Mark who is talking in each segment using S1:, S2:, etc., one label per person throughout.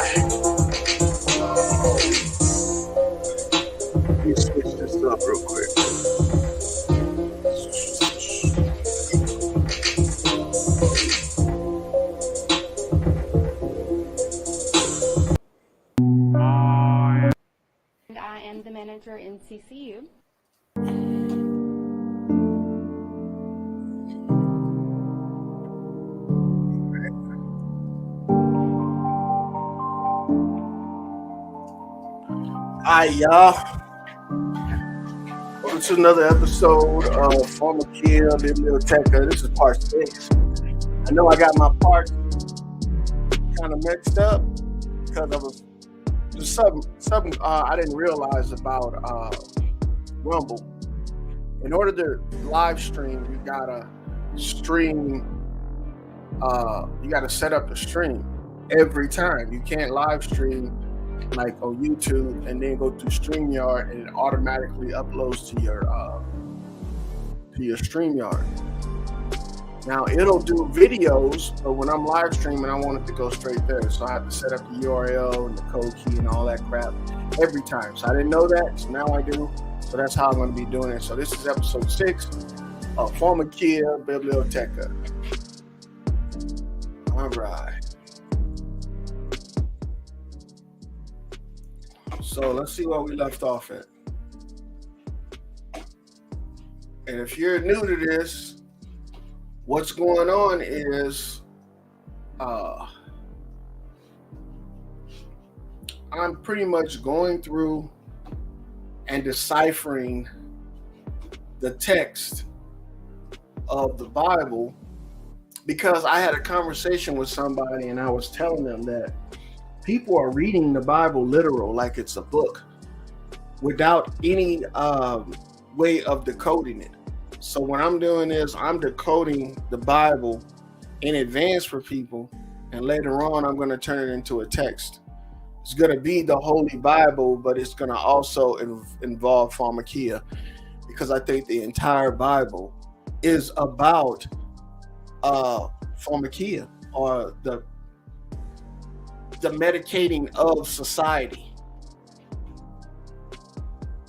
S1: right. Let me switch this up real quick.
S2: And I am the manager in CCU.
S1: Hi, y'all. Welcome to another episode of Pharmacia, Bibliotheca. This is part 6. I know I got my part kind of mixed up because I was just something I didn't realize about Rumble. In order to live stream, you gotta stream. You gotta set up the stream every time. You can't live stream like on YouTube and then go to StreamYard and it automatically uploads to your StreamYard. Now it'll do videos, but when I'm live streaming, I want it to go straight there. So I have to set up the URL and the code key and all that crap every time. So I didn't know that, so now I do. So that's how I'm going to be doing it. So this is episode 6 of Pharmacia, Bibliotheca. All right. So let's see where we left off at. And if you're new to this, what's going on is I'm pretty much going through and deciphering the text of the Bible because I had a conversation with somebody and I was telling them that people are reading the Bible literal like it's a book without any way of decoding it. So what I'm doing is I'm decoding the Bible in advance for people, and later on I'm going to turn it into a text. It's going to be the Holy Bible, but it's going to also involve Pharmacia, because I think the entire Bible is about Pharmacia, or the medicating of society.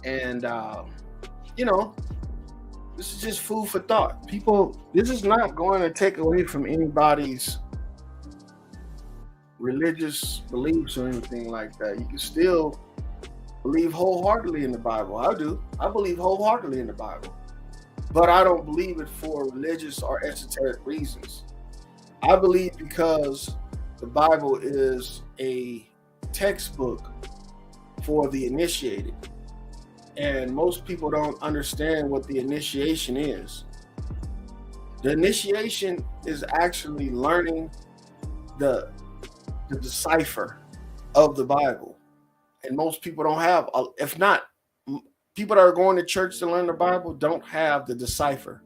S1: And this is just food for thought. People, this is not going to take away from anybody's religious beliefs or anything like that. You can still believe wholeheartedly in the Bible. I do. I believe wholeheartedly in the Bible. But I don't believe it for religious or esoteric reasons. I believe because the Bible is a textbook for the initiated. And most people don't understand what the initiation is. The initiation is actually learning the decipher of the Bible. And most people don't have, if not, people that are going to church to learn the Bible don't have the decipher.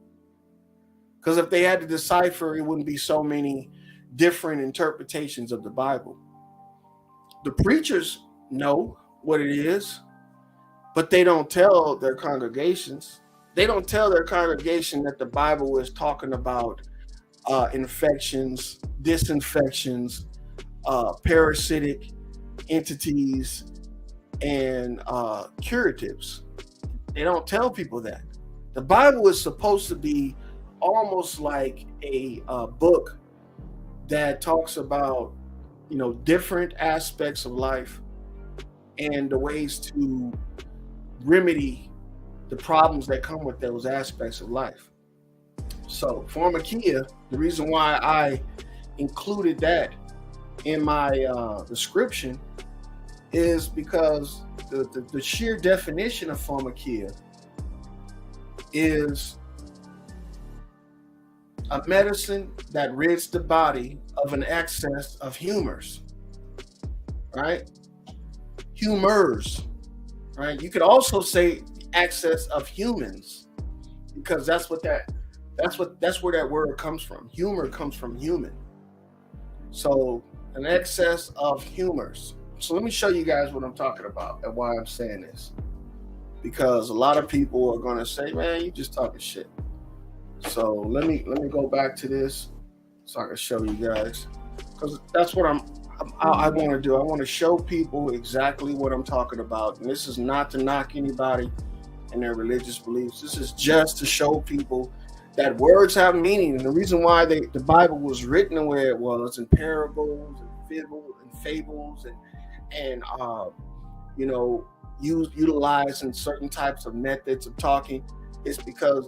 S1: Because if they had to decipher, it wouldn't be so many different interpretations of the Bible. The preachers know what it is, but they don't tell their congregations. They don't tell their congregation that the Bible is talking about infections, disinfections, parasitic entities, and curatives. They don't tell people that. The Bible is supposed to be almost like a book that talks about, different aspects of life and the ways to remedy the problems that come with those aspects of life. So Pharmacia, the reason why I included that in my description is because the sheer definition of Pharmacia is a medicine that rids the body of an excess of humors, right? Humors, right? You could also say excess of humans, because that's where that word comes from. Humor comes from human. So an excess of humors. So let me show you guys what I'm talking about and why I'm saying this. Because a lot of people are going to say, man, you just talking shit. So let me go back to this so I can show you guys, because that's what I want to do. I want to show people exactly what I'm talking about. And this is not to knock anybody and their religious beliefs. This is just to show people that words have meaning. And the reason why the Bible was written the way it was, in parables and fables and you know, utilizing certain types of methods of talking, is because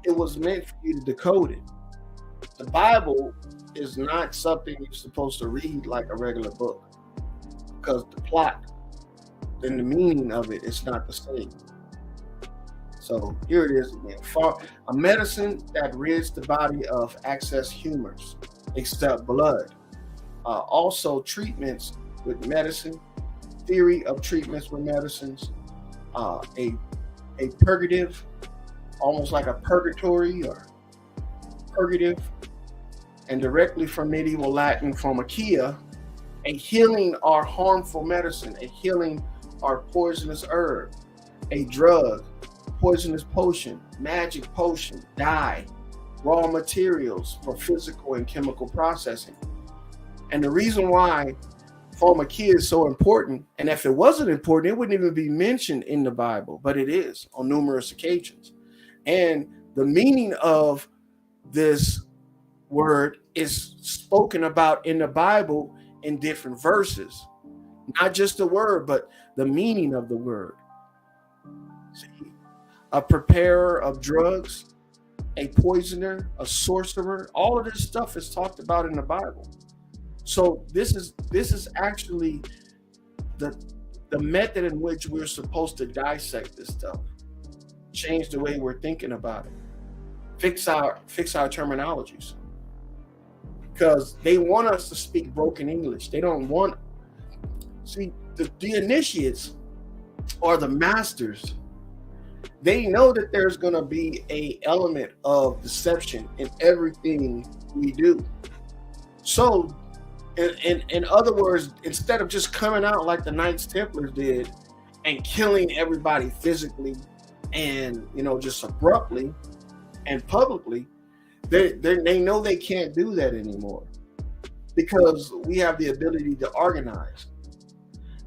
S1: it was meant for you to decode it. The Bible is not something you're supposed to read like a regular book, because the plot and the meaning of it is not the same. So here it is again. A medicine that rids the body of excess humors, except blood. Also treatments with medicine, theory of treatments with medicines, a purgative, almost like a purgatory or purgative, and directly from medieval Latin pharmacia, a healing or harmful medicine, a healing or poisonous herb, a drug, poisonous potion, magic potion, dye, raw materials for physical and chemical processing. And the reason why pharmacia is so important, and if it wasn't important, it wouldn't even be mentioned in the Bible, but it is on numerous occasions. And the meaning of this word is spoken about in the Bible in different verses. Not just the word, but the meaning of the word. See, a preparer of drugs, a poisoner, a sorcerer, all of this stuff is talked about in the Bible. So this is actually the method in which we're supposed to dissect this stuff, change the way we're thinking about it, fix our terminologies, because they want us to speak broken English. They don't want. See, the initiates or the masters, they know that there's going to be a element of deception in everything we do. So in other words, instead of just coming out like the Knights Templars did and killing everybody physically and, you know, just abruptly and publicly, they know they can't do that anymore, because we have the ability to organize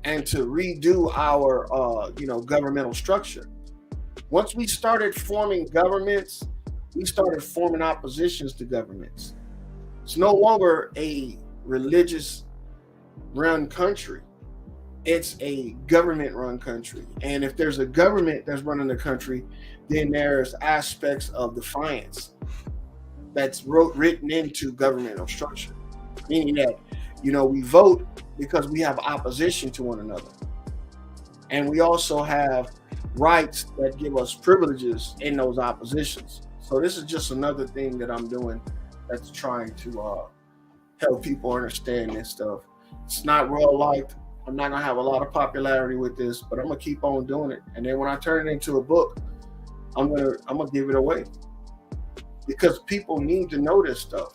S1: and to redo our governmental structure. Once we started forming governments, we started forming oppositions to governments. It's no longer a religious run country. It's a government run country. And if there's a government that's running the country, then there's aspects of defiance that's written into governmental structure. Meaning that, we vote because we have opposition to one another. And we also have rights that give us privileges in those oppositions. So this is just another thing that I'm doing that's trying to help people understand this stuff. It's not well liked. I'm not gonna have a lot of popularity with this, but I'm gonna keep on doing it. And then when I turn it into a book, I'm gonna give it away, because people need to know this stuff.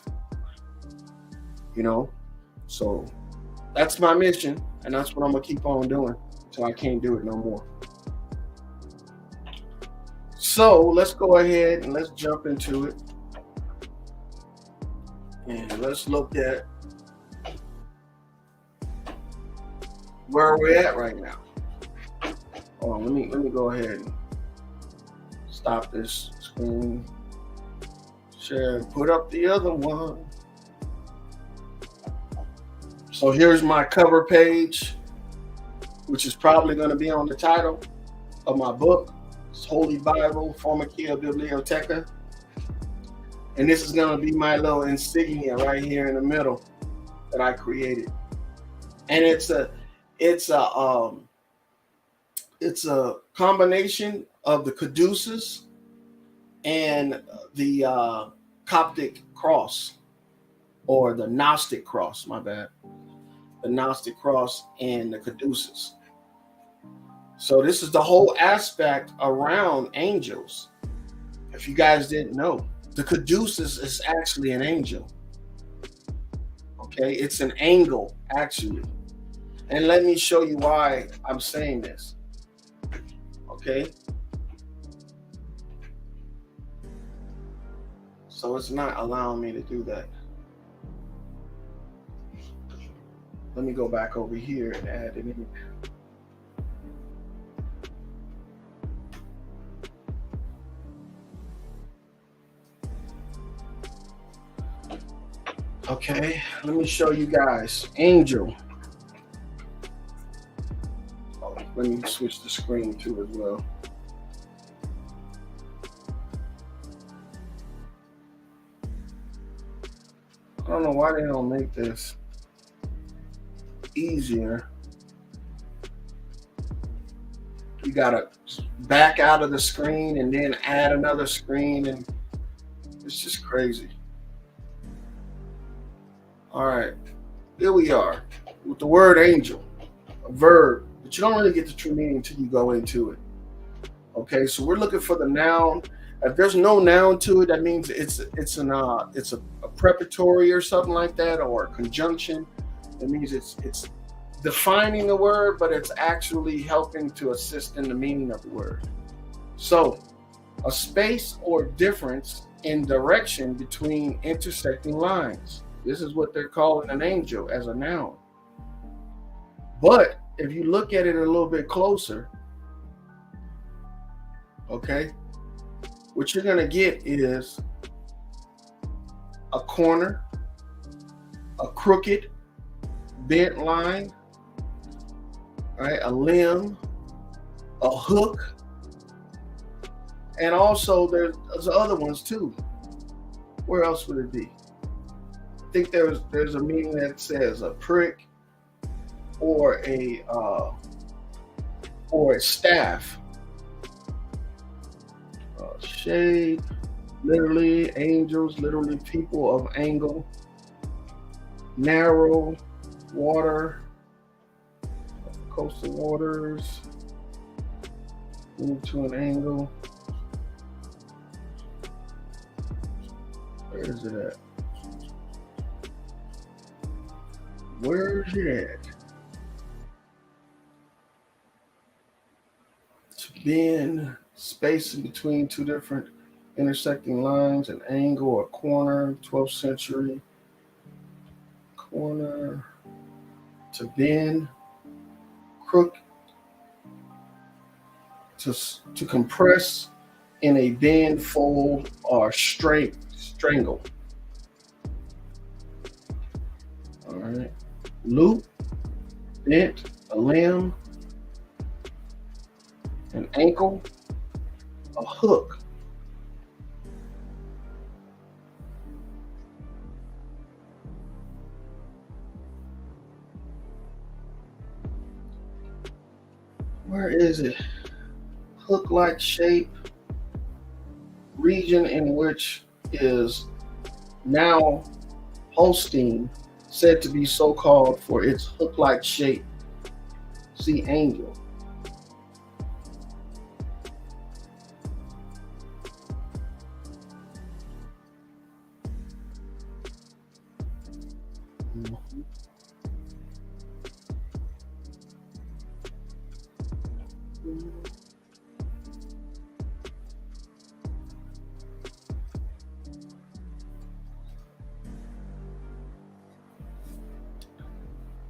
S1: So that's my mission, and that's what I'm gonna keep on doing until I can't do it no more. So let's go ahead and let's jump into it. And let's look at where we're at right now. Hold on, let me go ahead and stop this screen share and put up the other one. So here's my cover page, which is probably going to be on the title of my book. It's Holy Bible, Pharmacia, Bibliotheca. And this is going to be my little insignia right here in the middle that I created. And it's a combination of the caduceus and the Coptic cross, or the Gnostic cross, my bad. The Gnostic cross and the caduceus. So this is the whole aspect around angels. If you guys didn't know, the caduceus is actually an angel. Okay, it's an angle actually. And let me show you why I'm saying this. Okay. So it's not allowing me to do that. Let me go back over here and add it in. Okay, let me show you guys. Angel. Oh, let me switch the screen too as well. I don't know why they don't make this easier. You gotta back out of the screen and then add another screen, and it's just crazy. All right, here we are with the word angel, a verb, but you don't really get the true meaning until you go into it. Okay, so we're looking for the noun. If there's no noun to it, that means it's a preparatory or something like that, or a conjunction. It means it's defining the word, but it's actually helping to assist in the meaning of the word. So, a space or difference in direction between intersecting lines. This is what they're calling an angel as a noun. But if you look at it a little bit closer, okay, what you're gonna get is a corner, a crooked, bent line, right? A limb, a hook, and also there's other ones too. Where else would it be? I think there's a meaning that says a prick or a staff. Shade, literally angels, literally people of angle. Narrow, water, coastal waters, move to an angle. Where is it at? Where is it at? To bend, space in between two different intersecting lines, an angle, a corner, 12th century. Corner, to bend, crook, to compress in a bend, fold, or strangle. All right. Loop, bent, a limb, an ankle, a hook. Where is it? Hook-like shape, region in which is now Holstein, said to be so called for its hook-like shape. See angel.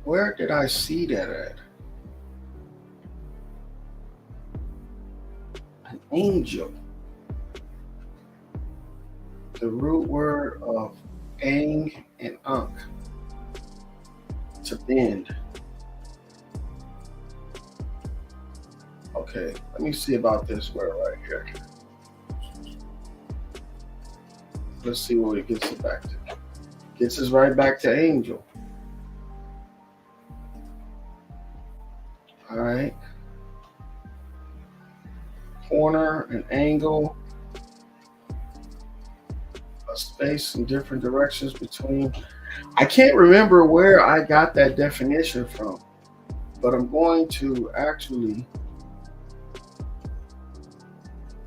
S1: Where did I see that at? An angel. The root word of ang and unk. To bend. Okay, let me see about this word right here. Let's see what it gets it back to. Gets us right back to angel. All right. Corner, an angle, a space in different directions between. I can't remember where I got that definition from, but I'm going to actually,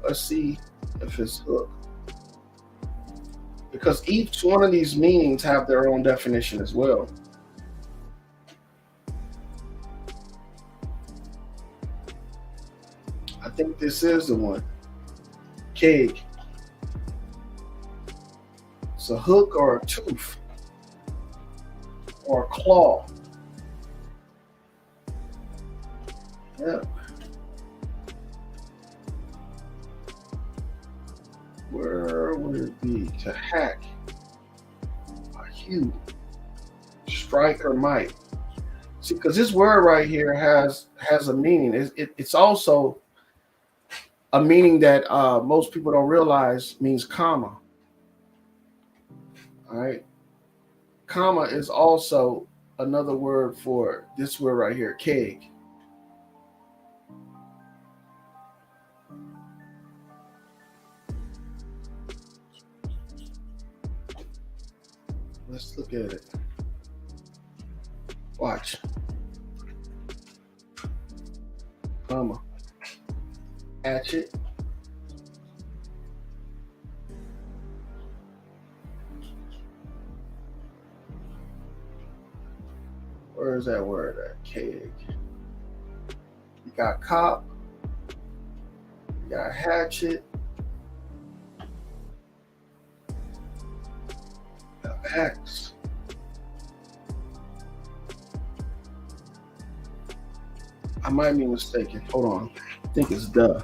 S1: let's see if it's hook. Because each one of these meanings have their own definition as well. I think this is the one. Keg. It's a hook or a tooth or a claw. Yeah. Where would it be? To hack, hew, strike, or might. See, because this word right here has a meaning. It's also a meaning that most people don't realize means comma. All right, comma is also another word for this word right here, keg. Let's look at it. Watch, comma, hatchet, where is that word at? Keg. You got cop, you got hatchet, you got axe. I might be mistaken. Hold on. I think it's duh.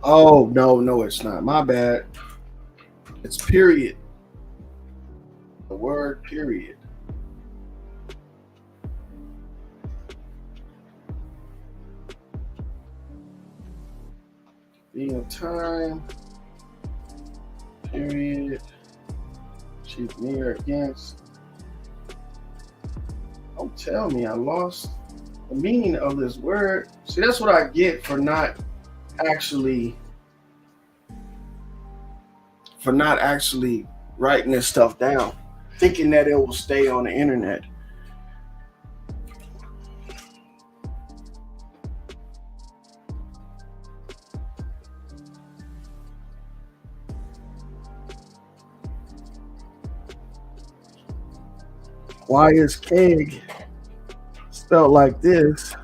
S1: Oh, no, it's not. My bad. It's period. The word period. Being of time, period, chief near against. Don't tell me I lost the meaning of this word. See, that's what I get for not actually writing this stuff down, thinking that it will stay on the internet. Why is keg spelled like this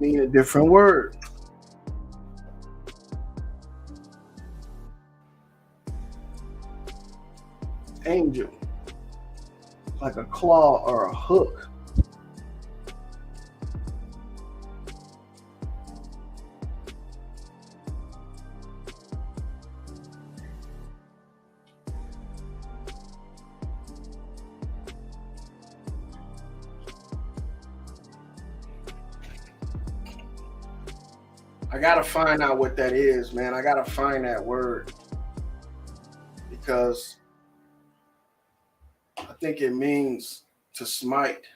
S1: mean a different word? Angel, like a claw or a hook. I gotta find out what that is, man. I gotta find that word because I think it means to smite.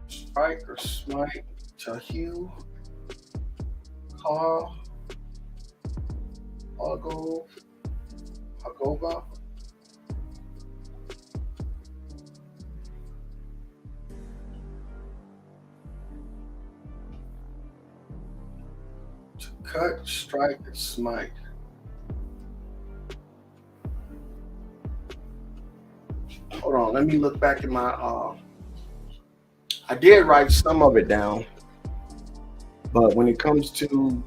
S1: Strike or smite, to hew, call, huggle, hagoba. To cut, strike, and smite. Hold on, let me look back at my I did write some of it down, but when it comes to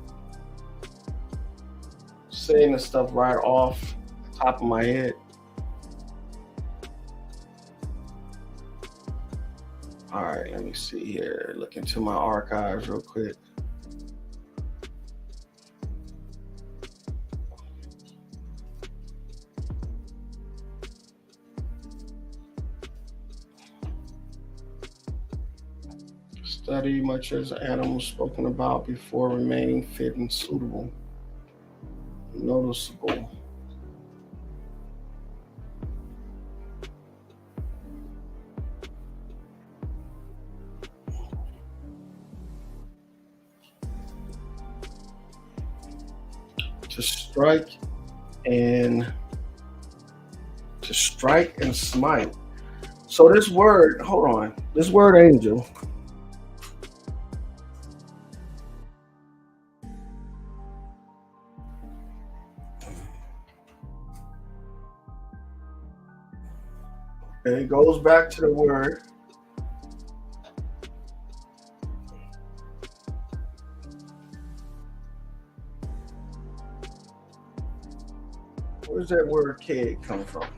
S1: saying the stuff right off the top of my head, all right, let me see here. Look into my archives real quick. Study much as an animal spoken about before remaining fit and suitable. Noticeable. To strike and to strike and smite. So this word, hold on, this word angel, and it goes back to the word where's that word keg come from?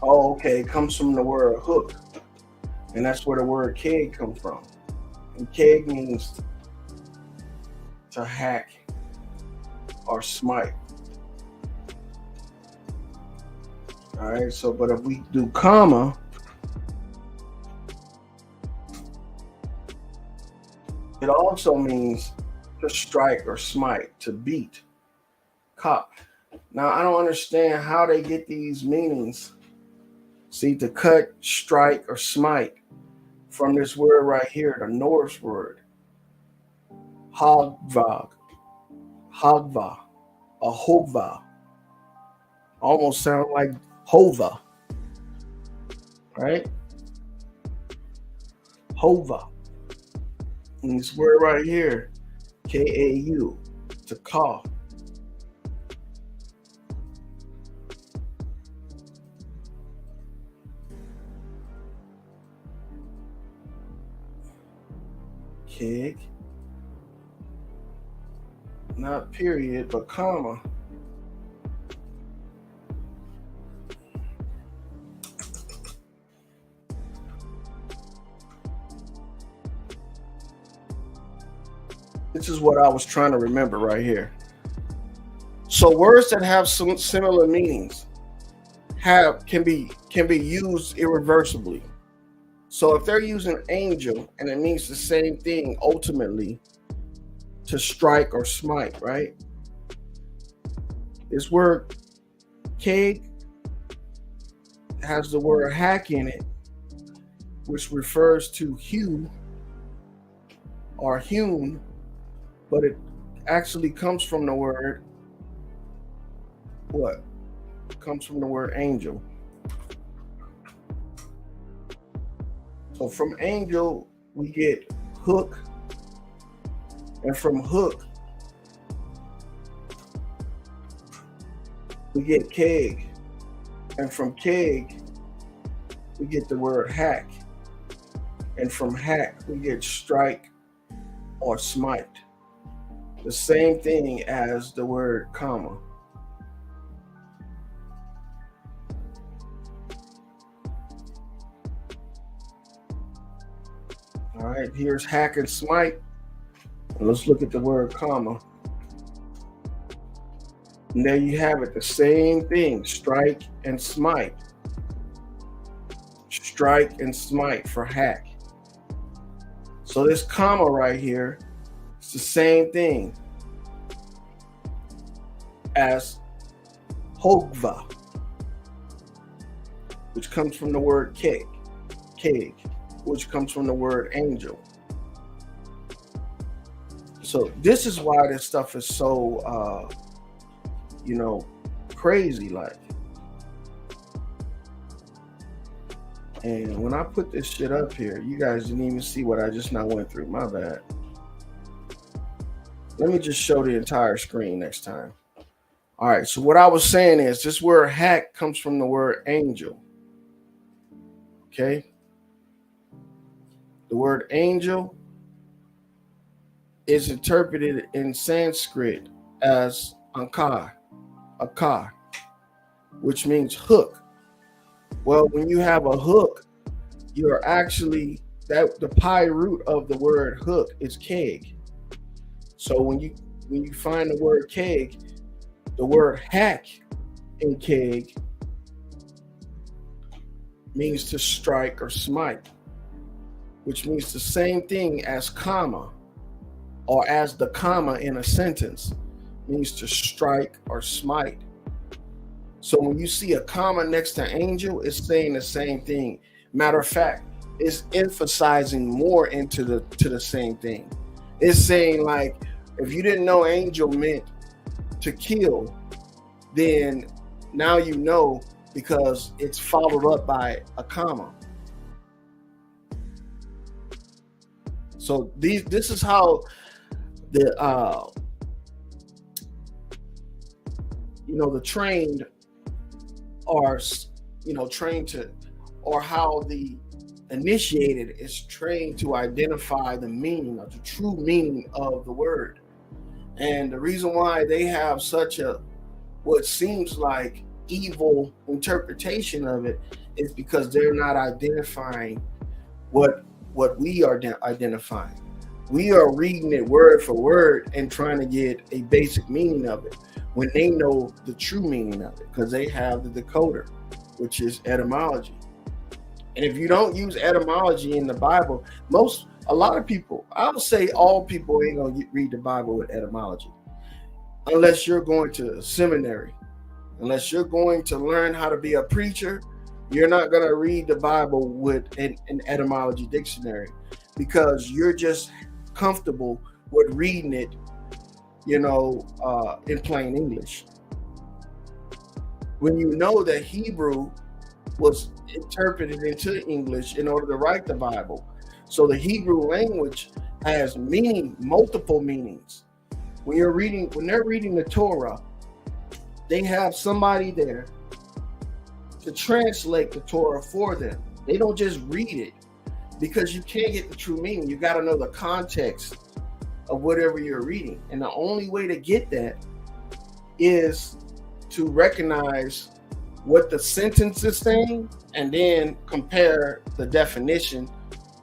S1: Oh, okay, it comes from the word hook, and that's where the word keg comes from. And keg means to hack or smite. All right, so but if we do comma, it also means to strike or smite, to beat, cop. Now I don't understand how they get these meanings. See, to cut, strike, or smite from this word right here, the Norse word, hagvag, hagva, a hova. Almost sound like hova, right? Hova. And this word right here, K-A-U, to call. Keg, not period, but comma. This is what I was trying to remember right here. So words that have some similar meanings can be used irreversibly. So if they're using angel and it means the same thing ultimately, to strike or smite, right? This word keg has the word hack in it, which refers to hew or hewn, but it actually comes from the word what? It comes from the word angel. So from angel, we get hook, and from hook, we get keg, and from keg, we get the word hack, and from hack, we get strike or smite. The same thing as the word comma. All right, here's hack and smite. And let's look at the word comma. And there you have it, the same thing, strike and smite. Strike and smite for hack. So this comma right here, it's the same thing as hogva, which comes from the word keg, which comes from the word angel. So this is why this stuff is so, crazy like. And when I put this shit up here, you guys didn't even see what I just now went through. My bad. Let me just show the entire screen next time. All right, so what I was saying is this word hack comes from the word angel. Okay? The word angel is interpreted in Sanskrit as akar, which means hook. Well, when you have a hook, you're actually the pi root of the word hook is keg. So when you find the word keg, the word hack in keg means to strike or smite, which means the same thing as comma or as the comma in a sentence, means to strike or smite. So when you see a comma next to angel, it's saying the same thing. Matter of fact, it's emphasizing more into the same thing. It's saying, like, if you didn't know angel meant to kill, then now you know, because it's followed up by a comma. So this is how the the trained are trained to, or how the initiated is trained to identify the meaning of the true meaning of the word. And the reason why they have such a what seems like evil interpretation of it is because they're not identifying what we are identifying. We are reading it word for word and trying to get a basic meaning of it, when they know the true meaning of it, because they have the decoder, which is etymology. And if you don't use etymology in the Bible, a lot of people, I would say all people ain't gonna read the Bible with etymology, unless you're going to seminary, unless you're going to learn how to be a preacher. You're not gonna read the Bible with an etymology dictionary, because you're just comfortable with reading it, in plain English. When you know that Hebrew was interpreted into English in order to write the Bible. So the Hebrew language has multiple meanings. When they're reading the Torah, they have somebody there to translate the Torah for them. They don't just read it, because you can't get the true meaning. You got to know the context of whatever you're reading. And the only way to get that is to recognize what the sentence is saying and then compare the definition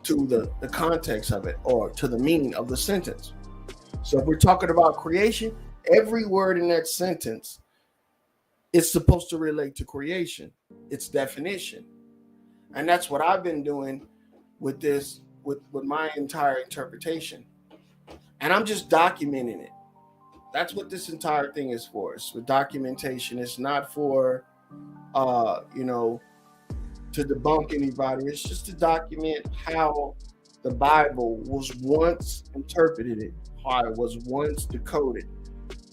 S1: to the context of it, or to the meaning of the sentence. So if we're talking about creation, every word in that sentence is supposed to relate to creation, its definition. And that's what I've been doing with this, with my entire interpretation. And I'm just documenting it. That's what this entire thing is for. It's for documentation. It's not for to debunk anybody. It's just to document how the Bible was once interpreted, how it was once decoded,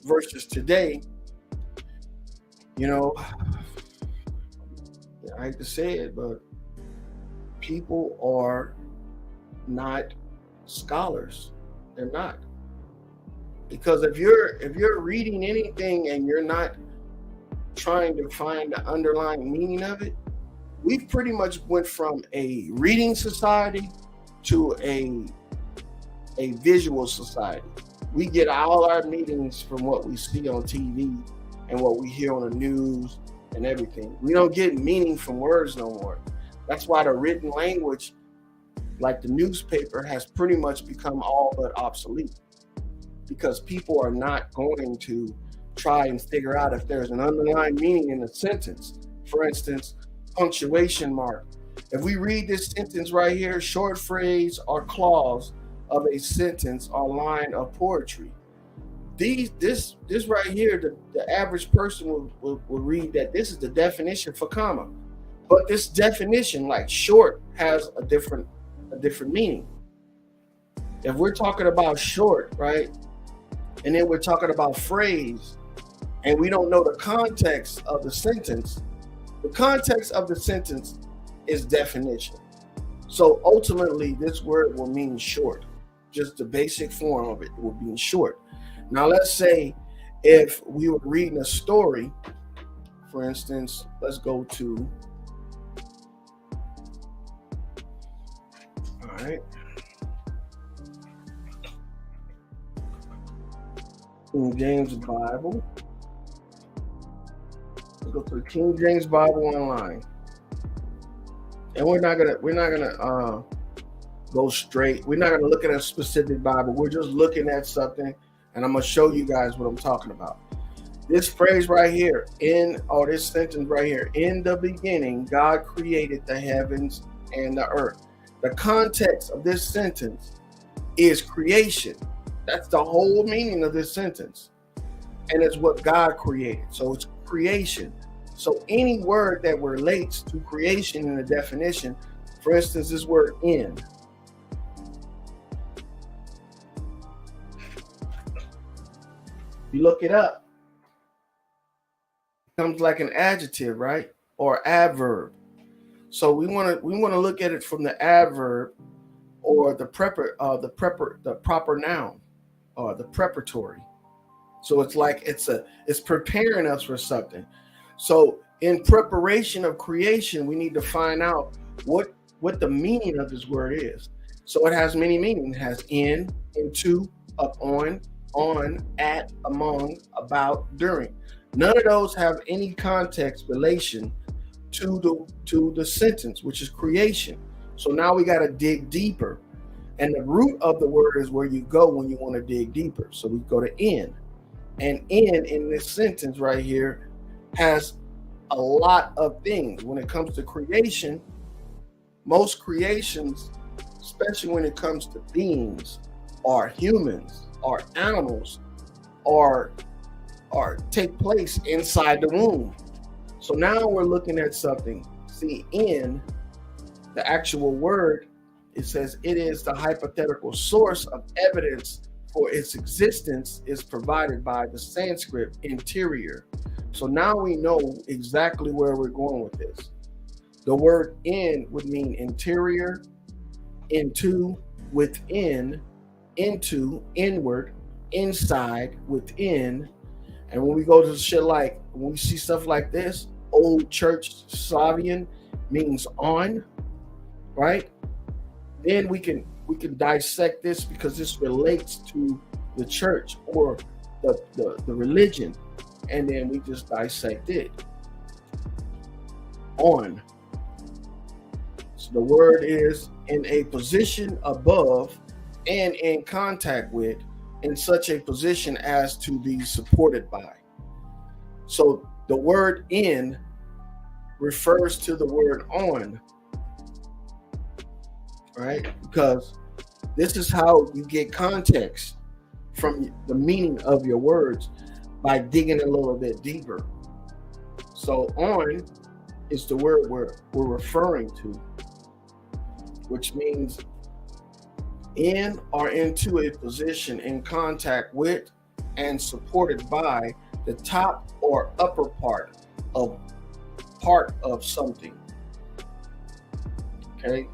S1: versus today. I hate to say it, but people are not scholars. They're not. Because if you're reading anything and you're not trying to find the underlying meaning of it, we've pretty much went from a reading society to a visual society. We get all our meanings from what we see on TV and what we hear on the news and everything. We don't get meaning from words no more. That's why the written language, like the newspaper, has pretty much become all but obsolete, because people are not going to try and figure out if there's an underlying meaning in a sentence. For instance, punctuation mark. If we read this sentence right here, short phrase or clause of a sentence or line of poetry, this right here, the average person will read that this is the definition for comma. But this definition, like short, has a different meaning. If we're talking about short, right, and then we're talking about phrase, and we don't know the context of the sentence is definition. So ultimately, this word will mean short. Just the basic form of it will mean short. Now, let's say if we were reading a story, for instance, let's go to, all right, King James Bible. Let's go to the King James Bible online, and we're not gonna go straight. We're not gonna look at a specific Bible. We're just looking at something, and I'm gonna show you guys what I'm talking about. This phrase right here, this sentence right here, in the beginning, God created the heavens and the earth. The context of this sentence is creation. That's the whole meaning of this sentence. and it's what God created. So it's creation. So any word that relates to creation in the definition, for instance, this word in. You look it up, it comes like an adjective, right? Or adverb. So we want to look at it from the adverb or the proper noun or the preparatory. So it's like it's preparing us for something. So in preparation of creation, we need to find out what the meaning of this word is. So it has many meanings. It has in, into, up on, at, among, about, during. None of those have any context relation to the sentence, which is creation. So now we got to dig deeper. And the root of the word is where you go when you want to dig deeper. So we go to in. And in this sentence right here has a lot of things. When it comes to creation, most creations, especially when it comes to beings, are humans, are animals, are take place inside the womb. So now we're looking at something. See, in the actual word, it says it is the hypothetical source of evidence for its existence is provided by the Sanskrit interior. So now we know exactly where we're going with this. The word in would mean interior, into, within, into, inward, inside, within. And when we go to shit like, when we see stuff like this, Old Church Slavian means on, right? Then we can dissect this because this relates to the church or the religion, and then we just dissect it. On. So the word is in a position above and in contact with, in such a position as to be supported by. So the word in refers to the word on, right? Because this is how you get context from the meaning of your words, by digging a little bit deeper. So on is the word we're referring to, which means in or into a position in contact with and supported by the top or upper part of something. Okay?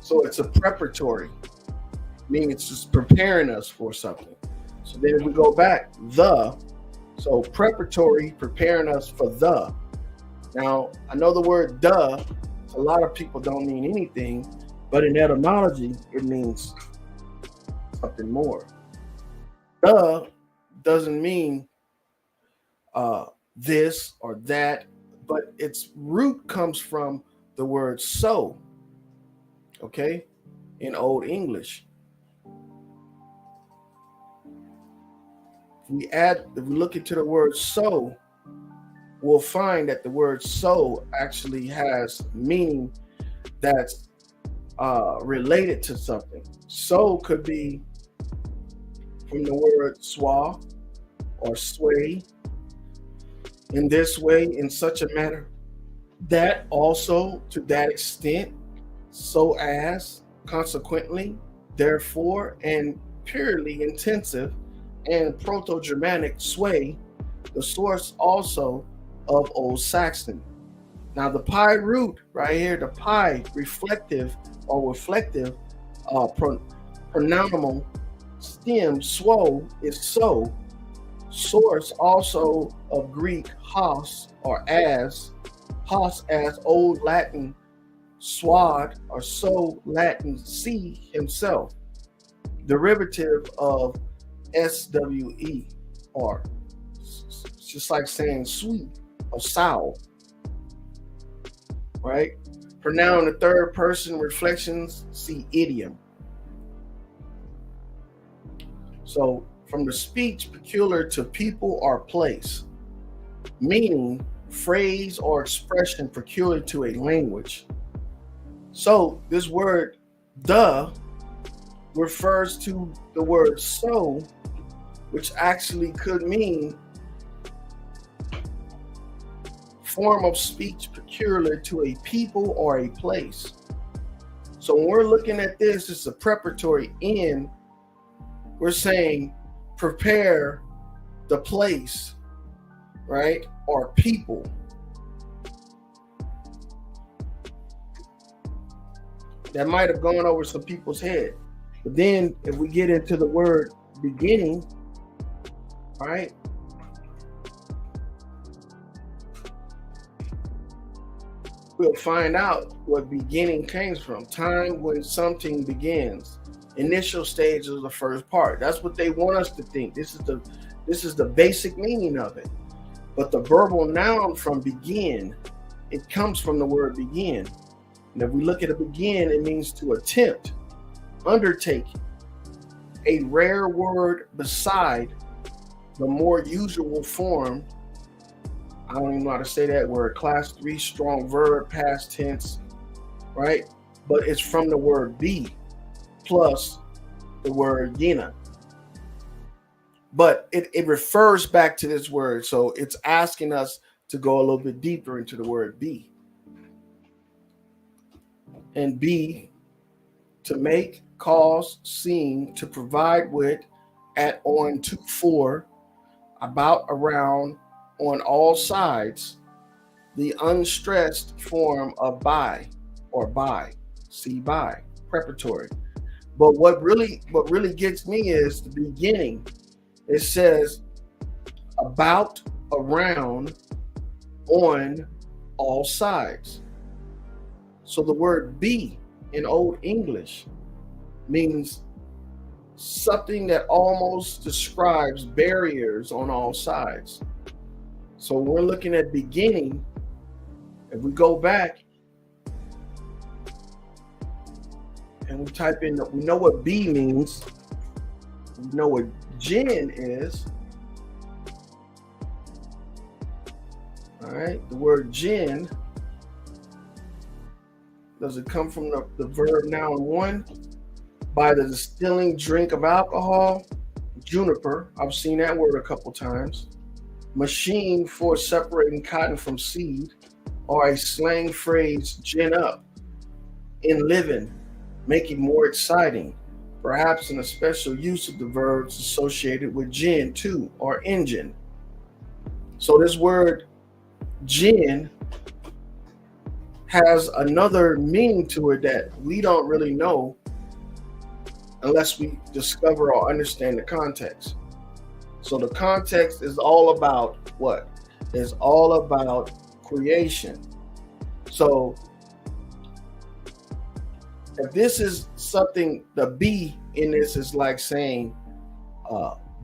S1: So it's a preparatory, meaning it's just preparing us for something. So then if we go back, so preparatory, preparing us for the. Now, I know the word the, a lot of people don't mean anything, but in etymology, it means something more. The doesn't mean this or that, but its root comes from the word so, okay, in Old English. If we look into the word so, we'll find that the word so actually has meaning that's related to something. So could be from the word swa or sway, in this way, in such a manner, that also, to that extent, so as, consequently, therefore, and purely intensive, and Proto-Germanic sway, the source also of Old Saxon. Now the pi root right here, the pi reflective pronominal stem svo is so. Source also of Greek hos or as Old Latin swad or so Latin see himself. Derivative of SWE, or it's just like saying sweet or sour, right? Pronoun in the third person reflections, see idiom. So from the speech peculiar to people or place, meaning phrase or expression peculiar to a language. So this word the refers to the word so which actually could mean form of speech peculiar to a people or a place. So when we're looking at this, it's a preparatory in. We're saying prepare the place, right? Or people. That might have gone over some people's head. But then if we get into the word beginning, right? We'll find out what beginning comes from. Time when something begins. Initial stage is the first part. That's what they want us to think. This is the basic meaning of it. But the verbal noun from begin, it comes from the word begin. And if we look at a begin, it means to attempt, undertake. A rare word beside the more usual form. I don't even know how to say that word. Class 3 strong verb, past tense, right? But it's from the word be plus the word yena. But it refers back to this word. So it's asking us to go a little bit deeper into the word be. And be, to make, cause, seem, to provide with, at, on, to, for, about, around, on all sides, the unstressed form of by or by, see by, preparatory. But what really gets me is the beginning. It says about, around, on all sides. So the word be in Old English means something that almost describes barriers on all sides. So when we're looking at beginning, if we go back and we type in, we know what be means, we know what gen is. All right, the word gen, does it come from the verb noun one? By the distilling drink of alcohol, juniper, I've seen that word a couple times. Machine for separating cotton from seed, or a slang phrase, gin up, in living, making more exciting, perhaps in a special use of the verbs associated with gin too, or engine. So this word gin has another meaning to it that we don't really know unless we discover or understand the context. So the context is all about what? It's all about creation. So if this is something, the be in this is like saying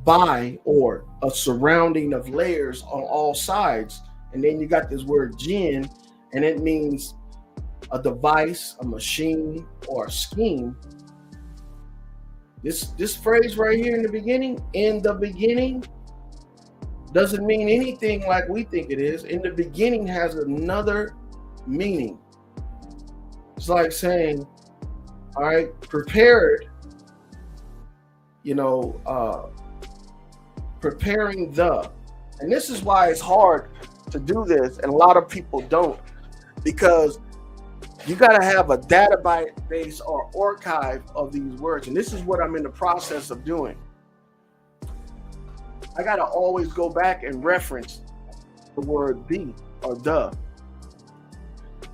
S1: by, or a surrounding of layers on all sides. And then you got this word gen, and it means a device, a machine, or a scheme. This phrase right here in the beginning, doesn't mean anything like we think it is. In the beginning has another meaning. It's like saying, all right, prepared, preparing the. And this is why it's hard to do this, and a lot of people don't, because you got to have a database or archive of these words. And this is what I'm in the process of doing. I got to always go back and reference the word the or the,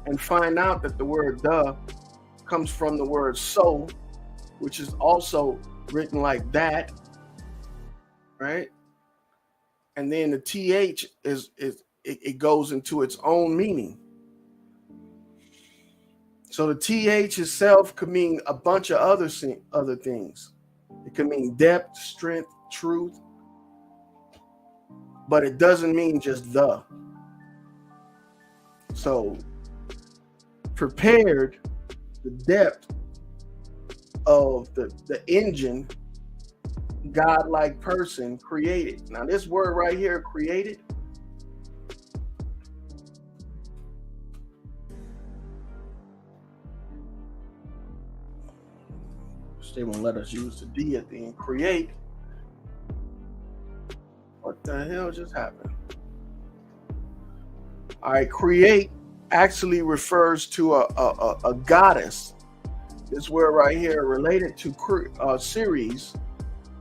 S1: and find out that the word the comes from the word so, which is also written like that, right? And then the th it goes into its own meaning. So the th itself could mean a bunch of other things. It could mean depth, strength, truth, but it doesn't mean just the. So prepared, the depth of the engine, godlike person created. Now this word right here, created, they won't let us use the D at the end. Create The hell just happened? All right, create actually refers to a goddess. This word right here related to series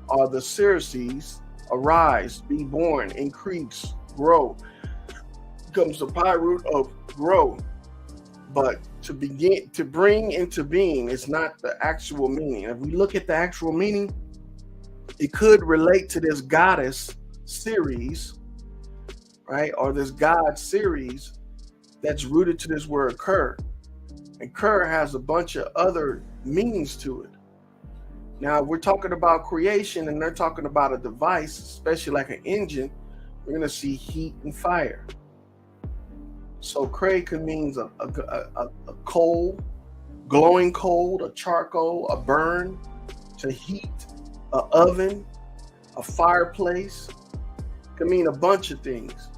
S1: are the Circes, arise, be born, increase, grow. Comes the pi root of grow. But to bring into being is not the actual meaning. If we look at the actual meaning, it could relate to this goddess series, right? Or this God series that's rooted to this word cur. And cur has a bunch of other meanings to it. Now, we're talking about creation and they're talking about a device, especially like an engine. We're going to see heat and fire. So cray could mean a coal, glowing coal, a charcoal, a burn, to heat, a oven, a fireplace. Could mean a bunch of things.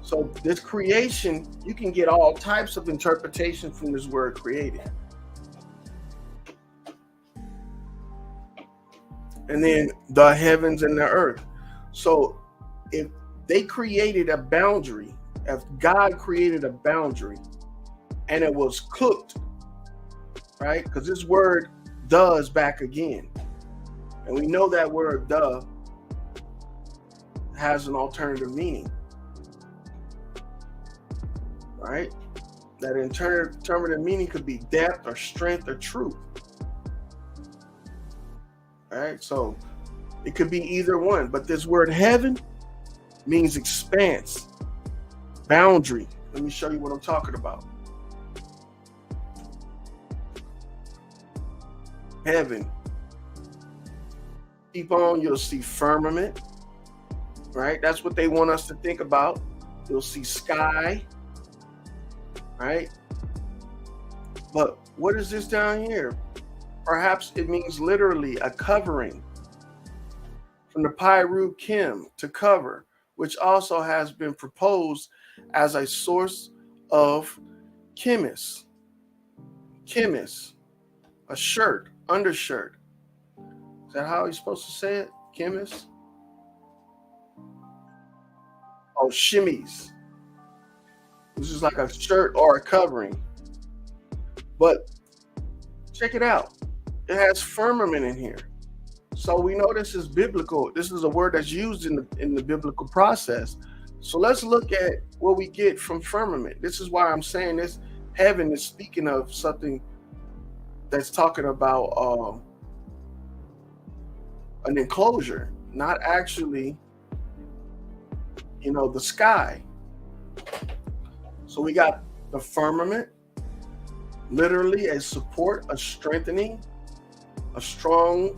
S1: So this creation, you can get all types of interpretation from this word created. And then the heavens and the earth. So if they created a boundary, if God created a boundary and it was cooked, right? Because this word does back again. And we know that word "the" has an alternative meaning, right? That alternative meaning could be depth or strength or truth, right? So it could be either one. But this word heaven means expanse, boundary. Let me show you what I'm talking about. Heaven. Keep on, you'll see firmament, right? That's what they want us to think about. You'll see sky, right? But what is this down here? Perhaps it means literally a covering. From the pi root chem, to cover, which also has been proposed as a source of chemists, a shirt, undershirt. Is that how you're supposed to say it? Chemist? Oh, shimmies. This is like a shirt or a covering. But check it out. It has firmament in here. So we know this is biblical. This is a word that's used in the biblical process. So let's look at what we get from firmament. This is why I'm saying this. Heaven is speaking of something that's talking about an enclosure, not actually, the sky. So we got the firmament, literally a support, a strengthening, a strong,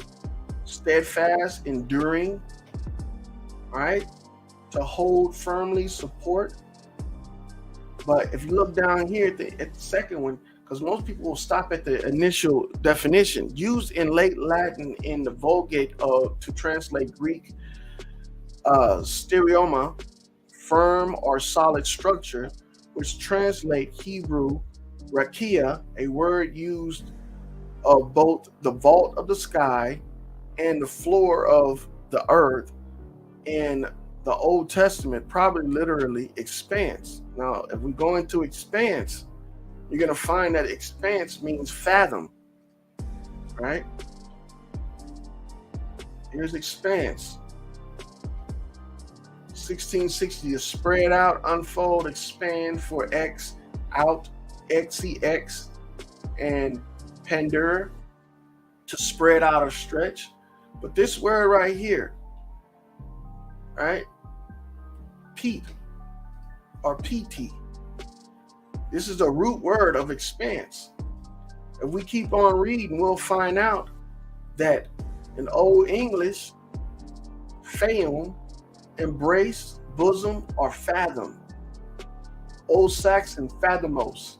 S1: steadfast, enduring, right? To hold firmly, support. But if you look down here at the second one, because most people will stop at the initial definition, used in late Latin in the Vulgate to translate Greek stereoma, firm or solid structure, which translate Hebrew rakia, a word used of both the vault of the sky and the floor of the earth in the Old Testament, probably literally expanse. Now, if we go into expanse, you're going to find that expanse means fathom, right? Here's expanse. 1660 is spread out, unfold, expand for X, out, XEX, and pandur, to spread out or stretch. But this word right here, right? Pete or PT. This is a root word of expanse. If we keep on reading, we'll find out that in Old English, fathom, embrace, bosom, or fathom. Old Saxon, fathomos,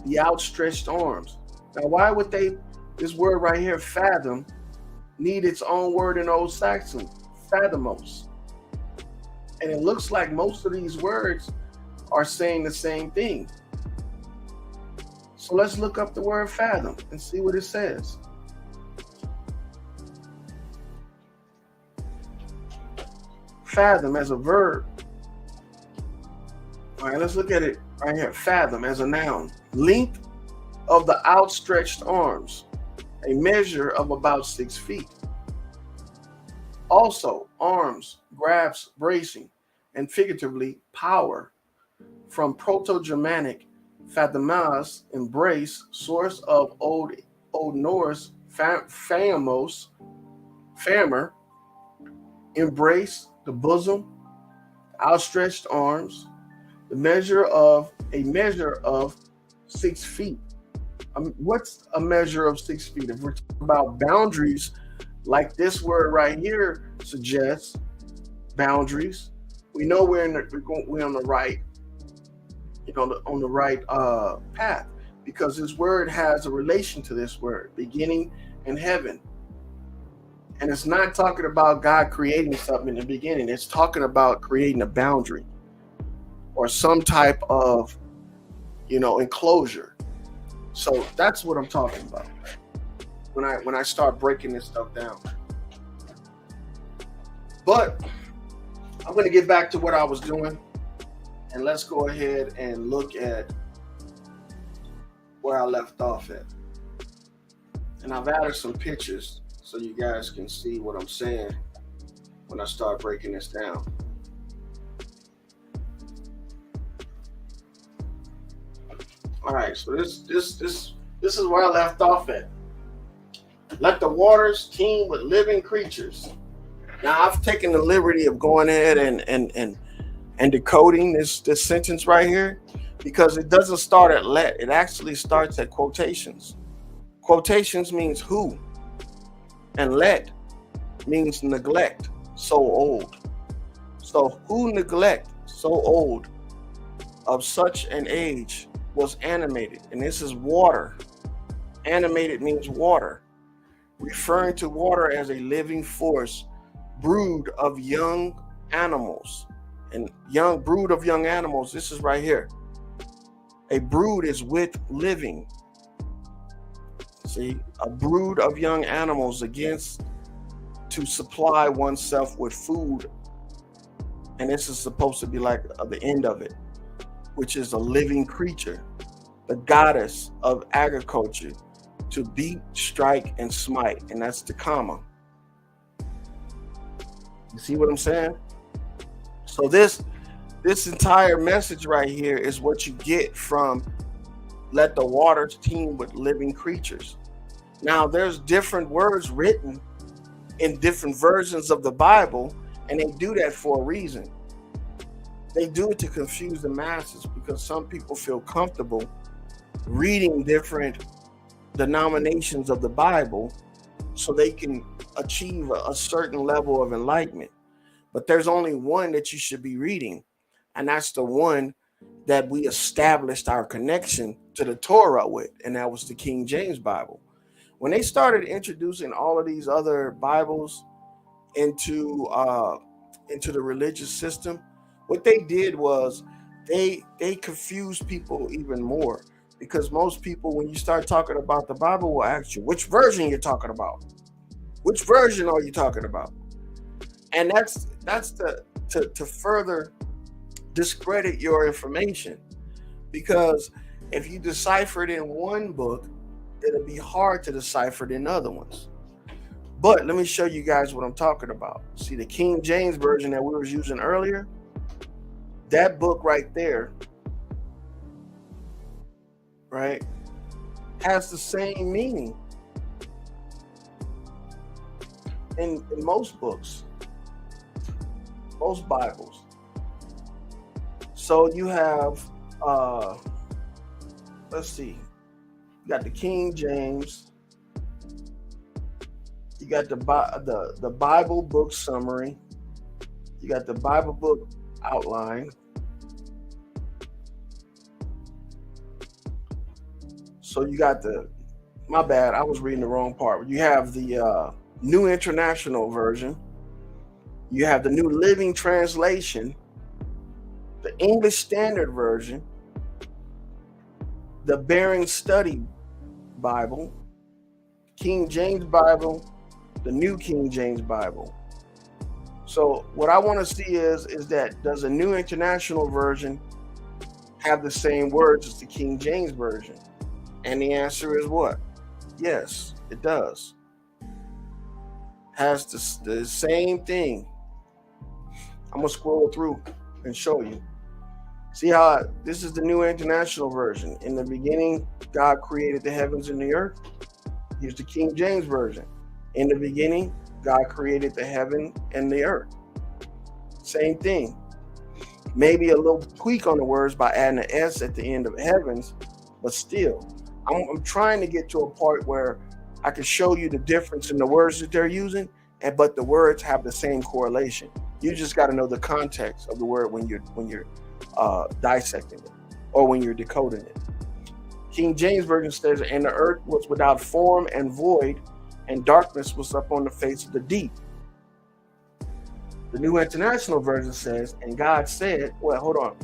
S1: the outstretched arms. Now, why would this word right here, fathom, need its own word in Old Saxon? Fathomos. And it looks like most of these words are saying the same thing. So let's look up the word fathom and see what it says. fathom as a verb. All right, let's look at it right here. Fathom as a noun. Length of the outstretched arms, a measure of about 6 feet. Also, arms, grasp, bracing, and figuratively, power. From Proto-Germanic fathamas, embrace, source of Old Norse phamos, fammer, embrace, the bosom, outstretched arms, a measure of 6 feet. What's a measure of 6 feet? If we're talking about boundaries, like this word right here suggests boundaries, we know we're on the right, on the right path, because this word has a relation to this word, beginning and heaven. And it's not talking about God creating something in the beginning. It's talking about creating a boundary or some type of, enclosure. So that's what I'm talking about when I start breaking this stuff down. But I'm going to get back to what I was doing, and let's go ahead and look at where I left off at. And I've added some pictures so you guys can see what I'm saying when I start breaking this down. All right, so this is where I left off at. Let the waters teem with living creatures. Now I've taken the liberty of going ahead and decoding this sentence right here, because it doesn't start at let. It actually starts at quotations. Quotations means who, and let means neglect, so old. So who neglect, so old, of such an age, was animated, and this is water. Animated means water, referring to water as a living force, brood of young animals. And brood of young animals, this is right here. A brood is with living. See, a brood of young animals against to supply oneself with food. And this is supposed to be like the end of it, which is a living creature, the goddess of agriculture, to beat, strike, and smite. And that's the comma. You see what I'm saying? So this entire message right here is what you get from let the waters teem with living creatures. Now, there's different words written in different versions of the Bible, and they do that for a reason. They do it to confuse the masses, because some people feel comfortable reading different denominations of the Bible so they can achieve a certain level of enlightenment. But there's only one that you should be reading, and that's the one that we established our connection to the Torah with, and that was the King James Bible. When they started introducing all of these other Bibles into the religious system, what they did was they confused people even more, because most people, when you start talking about the Bible, will ask you which version you're talking about. Which version are you talking about? And that's to further discredit your information, because if you decipher it in one book, it'll be hard to decipher it in other ones. But let me show you guys what I'm talking about. See, the King James version that we were using earlier, that book right there, right, has the same meaning in most books, most Bibles. So you have, let's see, you got the King James, you got the Bible book summary, you got the Bible book outline. So you got my bad, I was reading the wrong part. You have the New International Version, you have the New Living Translation, the English Standard Version, the Bearing Study Bible, King James Bible, the New King James Bible. So what I want to see is that does a New International Version have the same words as the King James Version? And the answer is what? Yes, it does. Has the same thing. I'm gonna scroll through and show you. See how this is the New International Version. In the beginning, God created the heavens and the earth. Here's the King James Version. In the beginning, God created the heaven and the earth. Same thing. Maybe a little tweak on the words by adding an S at the end of heavens, but still, I'm trying to get to a part where I can show you the difference in the words that they're using, but the words have the same correlation. You just got to know the context of the word when you're dissecting it or when you're decoding it. King James Version says, "And the earth was without form and void, and darkness was up on the face of the deep." The New International Version says, "And God said," well, hold on.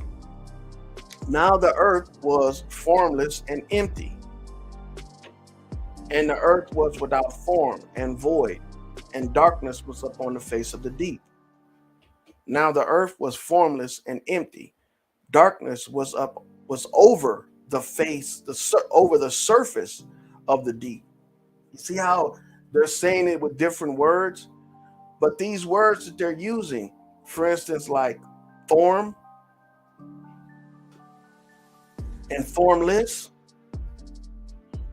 S1: "Now the earth was formless and empty, and the earth was without form and void, and darkness was upon the face of the deep." Now the earth was formless and empty. Darkness was over the face, over the surface of the deep. You see how they're saying it with different words? But these words that they're using, for instance, like form and formless,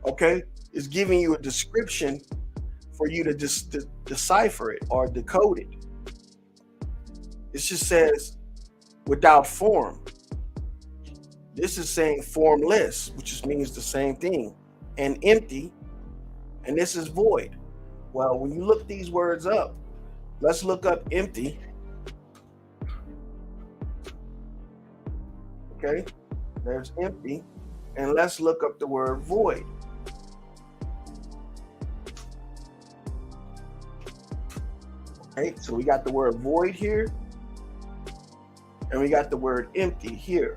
S1: okay, is giving you a description for you to just decipher it or decode it. It just says without form. This is saying formless, which just means the same thing, and empty, and this is void. Well, when you look these words up, let's look up empty. Okay, there's empty, and let's look up the word void. Okay, so we got the word void here, and we got the word empty here.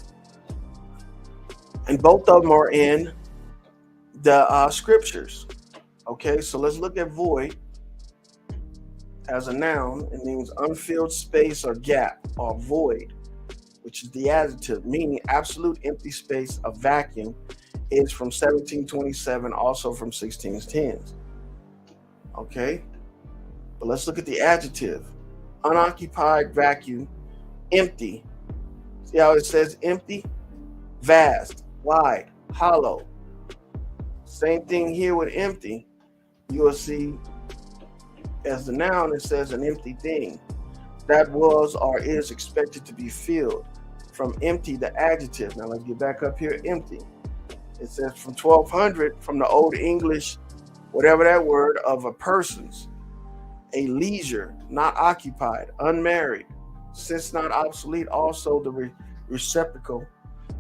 S1: And both of them are in the scriptures. Okay, so let's look at void as a noun. It means unfilled space or gap, or void, which is the adjective, meaning absolute empty space, a vacuum, is from 1727, also from 1610. Okay, but let's look at the adjective. Unoccupied, vacuum, empty. See how it says empty? Vast, wide, hollow. Same thing here with empty. You will see as the noun, it says an empty thing that was or is expected to be filled. From empty, the adjective. Now let's get back up here. Empty. It says from 1200, from the Old English, whatever that word, of a person's, a leisure, not occupied, unmarried, since not obsolete, also the receptacle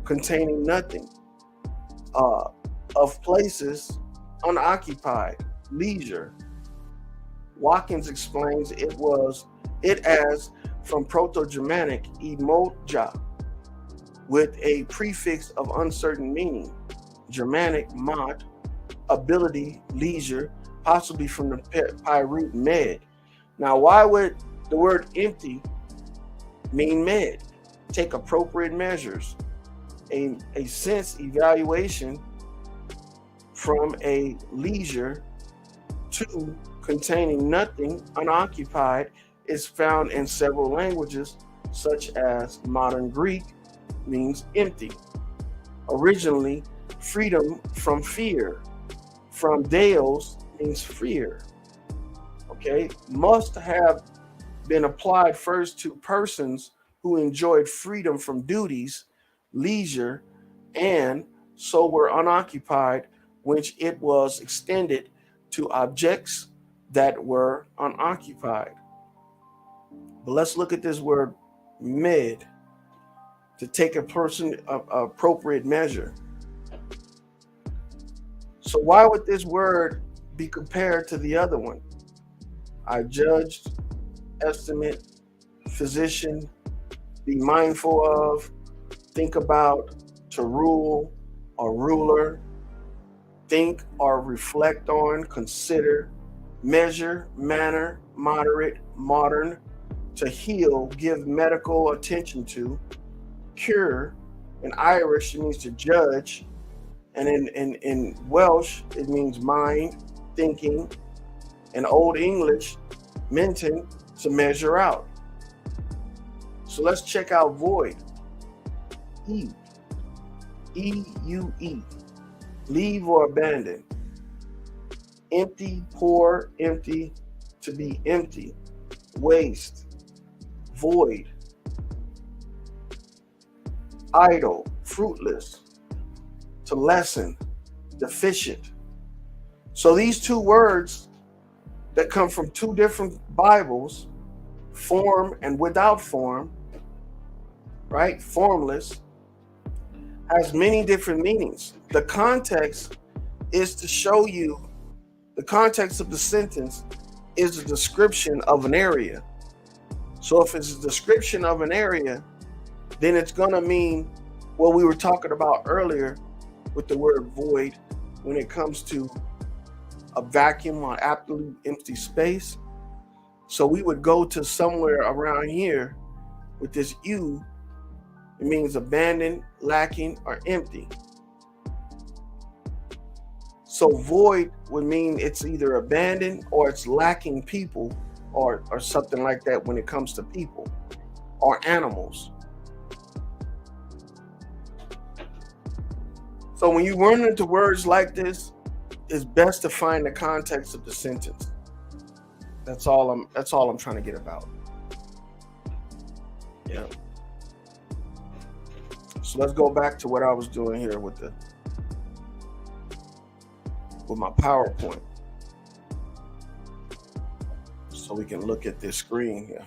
S1: containing nothing, of places, unoccupied, leisure. Watkins explains it as from Proto-Germanic emoja, with a prefix of uncertain meaning, Germanic mot, ability, leisure, possibly from the Pi root med. Now, why would the word empty mean med? Take appropriate measures. A sense evaluation from a leisure to containing nothing, unoccupied, is found in several languages, such as modern Greek means empty. Originally, freedom from fear. From deos means fear. Okay, must have been applied first to persons who enjoyed freedom from duties, leisure, and so were unoccupied, which it was extended to objects that were unoccupied. But let's look at this word med, to take a person appropriate measure. So why would this word be compared to the other one? I judged, estimate, physician, be mindful of, think about, to rule, or ruler, think or reflect on, consider, measure, manner, moderate, modern, to heal, give medical attention to. Cure, in Irish, it means to judge. And in Welsh, it means mind, thinking. In Old English, menten, to measure out. So let's check out void. E. E-U-E. Leave or abandon. Empty, poor, empty, to be empty. Waste, void. Idle, fruitless, to lessen, deficient. So these two words that come from two different Bibles, form and without form, right? Formless, has many different meanings. The context is to show you, the context of the sentence is a description of an area. So if it's a description of an area, then it's going to mean what we were talking about earlier with the word void when it comes to a vacuum or absolute empty space. So we would go to somewhere around here with this U. It means abandoned, lacking, or empty. So void would mean it's either abandoned or it's lacking people or something like that when it comes to people or animals. So when you run into words like this, it's best to find the context of the sentence. That's all I'm trying to get about. Yeah. So let's go back to what I was doing here with my PowerPoint. So we can look at this screen here.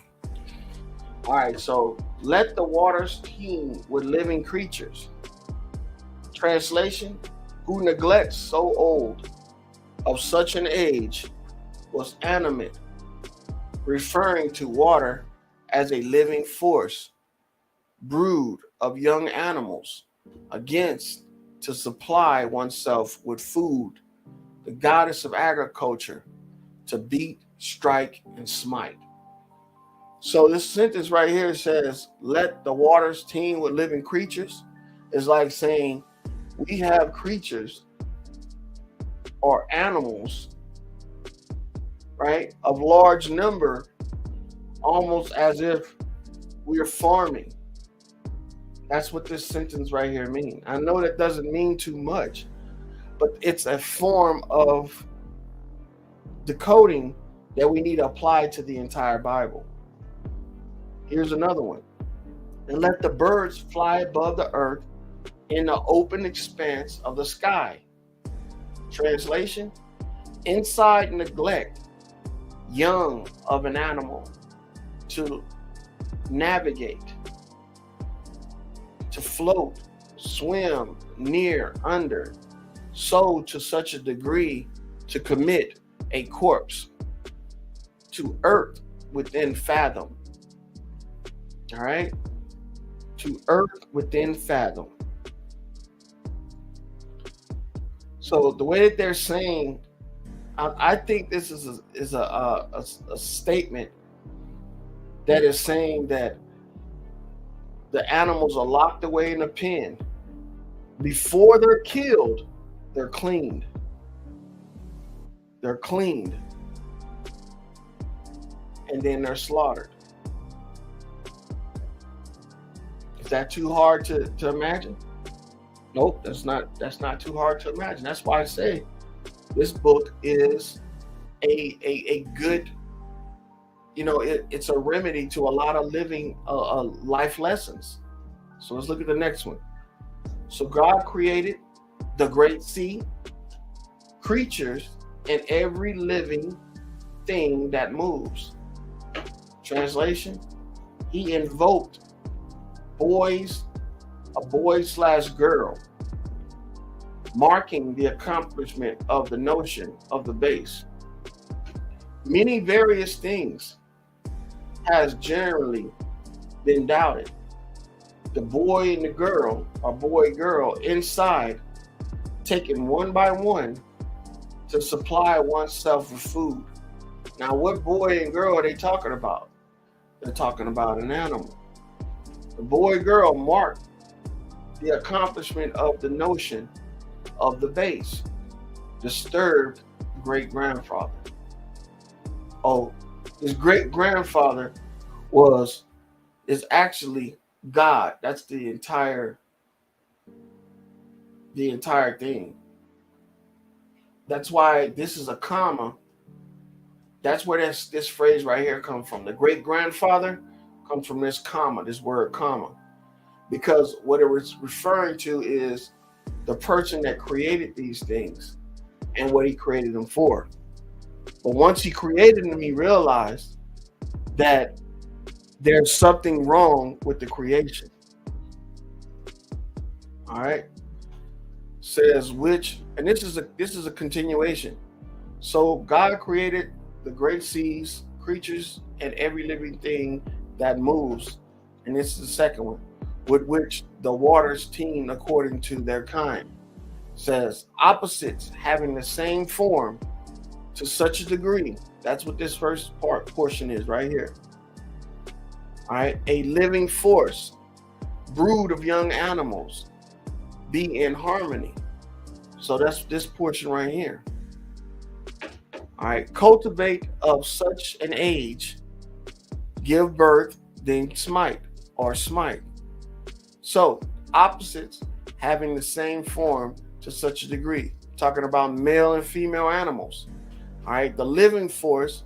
S1: All right, so let the waters teem with living creatures. Translation, who neglects so old, of such an age, was animate, referring to water as a living force, brood of young animals, against to supply oneself with food, the goddess of agriculture, to beat, strike, and smite. So this sentence right here says, let the waters teem with living creatures. Is like saying we have creatures or animals, right, of large number, almost as if we're farming. That's what this sentence right here means. I know that doesn't mean too much, but it's a form of decoding that we need to apply to the entire Bible. Here's another one. And let the birds fly above the earth in the open expanse of the sky. Translation, inside neglect, young of an animal, to navigate, to float, swim, near, under, so to such a degree to commit a corpse, to earth within fathom. All right, to earth within fathom. So the way that they're saying, I think this is a statement that is saying that the animals are locked away in a pen. Before they're killed, they're cleaned. They're cleaned. And then they're slaughtered. Is that too hard to imagine? Nope, that's not too hard to imagine. That's why I say this book is a good, it's a remedy to a lot of living life lessons. So let's look at the next one. So God created the great sea, creatures, and every living thing that moves. Translation, he invoked a boy/girl, marking the accomplishment of the notion of the base. Many various things has generally been doubted. The boy and the girl, or boy-girl, inside, taken one by one to supply oneself with food. Now, what boy and girl are they talking about? they're talking about an animal. The boy girl marked the accomplishment of the notion of the base, disturbed great grandfather. Oh, his great grandfather was is actually God. That's the entire thing. That's why this is a comma. That's where this phrase right here comes from. The great grandfather comes from this comma, this word comma, because what it was referring to is the person that created these things and what he created them for. But once he created them, he realized that there's something wrong with the creation. All right. Says which, and this is a continuation. So God created the great seas, creatures, and every living thing that moves. And this is the second one, with which the waters teem according to their kind. Says opposites having the same form to such a degree. That's what this first portion is right here. All right, a living force, brood of young animals, be in harmony. So that's this portion right here. All right, cultivate of such an age, give birth, then smite or smite. So opposites having the same form to such a degree. Talking about male and female animals. All right, the living force,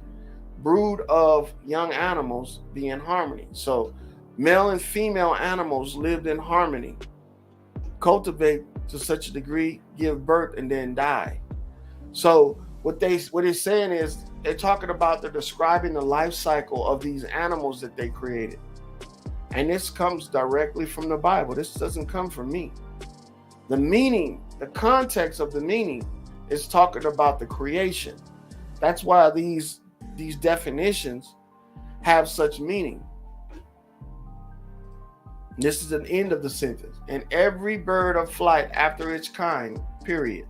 S1: brood of young animals, be in harmony. So male and female animals lived in harmony. Cultivate to such a degree, give birth, and then die. So what it's saying is they're talking about, they're describing the life cycle of these animals that they created. And this comes directly from the Bible. This doesn't come from me. The meaning, the context of the meaning is talking about the creation. That's why these definitions have such meaning. This is an end of the sentence. And every bird of flight after its kind, period.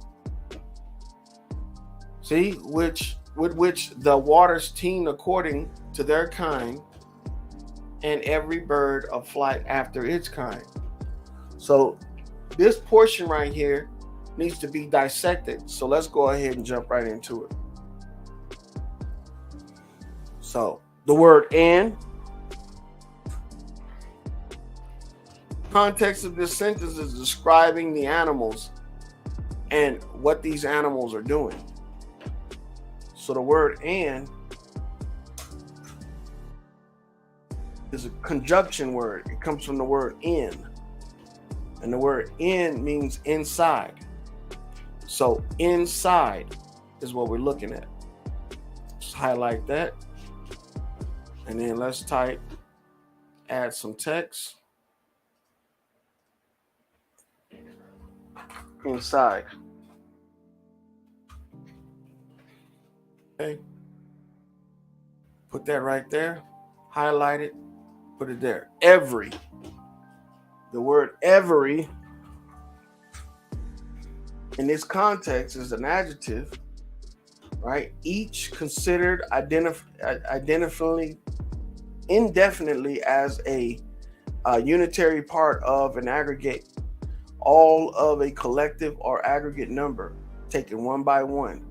S1: See, with which the waters teem according to their kind, and every bird of flight after its kind. So this portion right here needs to be dissected. So let's go ahead and jump right into it. So the word "and," context of this sentence is describing the animals and what these animals are doing. So the word "and" is a conjunction word. It comes from the word "in." And the word "in" means inside. So inside is what we're looking at. Just highlight that. And then let's add some text. Inside. Okay. Put that right there. Highlight it. Put it there. Every. The word every in this context is an adjective, right? Each considered indefinitely as a unitary part of an aggregate, all of a collective or aggregate number, taken one by one.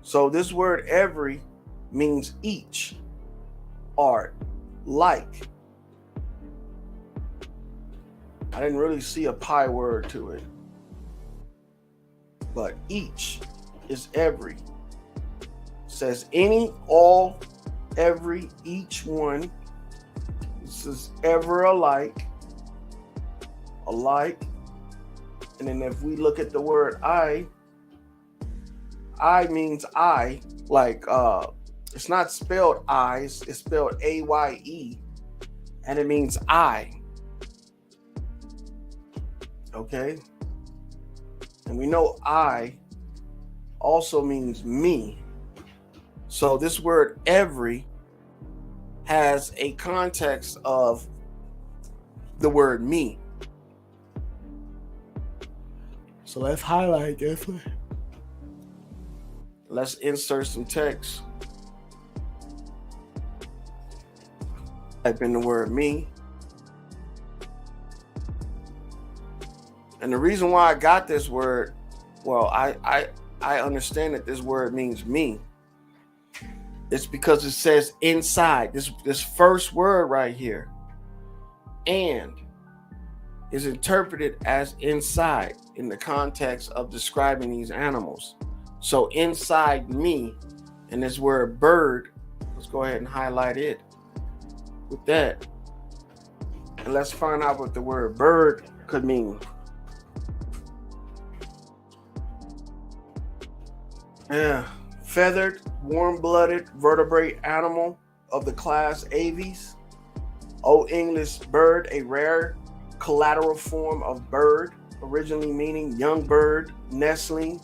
S1: So this word every means each or like. I didn't really see a pi word to it, but each is every. It says any, all, every, each one. This is ever alike. And then if we look at the word I means I, like it's not spelled eyes, it's spelled AYE, and it means I. Okay? And we know I also means me. So this word every has a context of the word me. So let's highlight this one. Let's insert some text. Type in the word me. And the reason why I got this word, well, I understand that this word means me. It's because it says inside. This first word right here, and, is interpreted as inside in the context of describing these animals. So inside me, and this word bird, let's go ahead and highlight it with that. And let's find out what the word bird could mean. Yeah, feathered, warm-blooded vertebrate animal of the class Aves. Old English bird, a rare collateral form of bird, originally meaning young bird, nestling.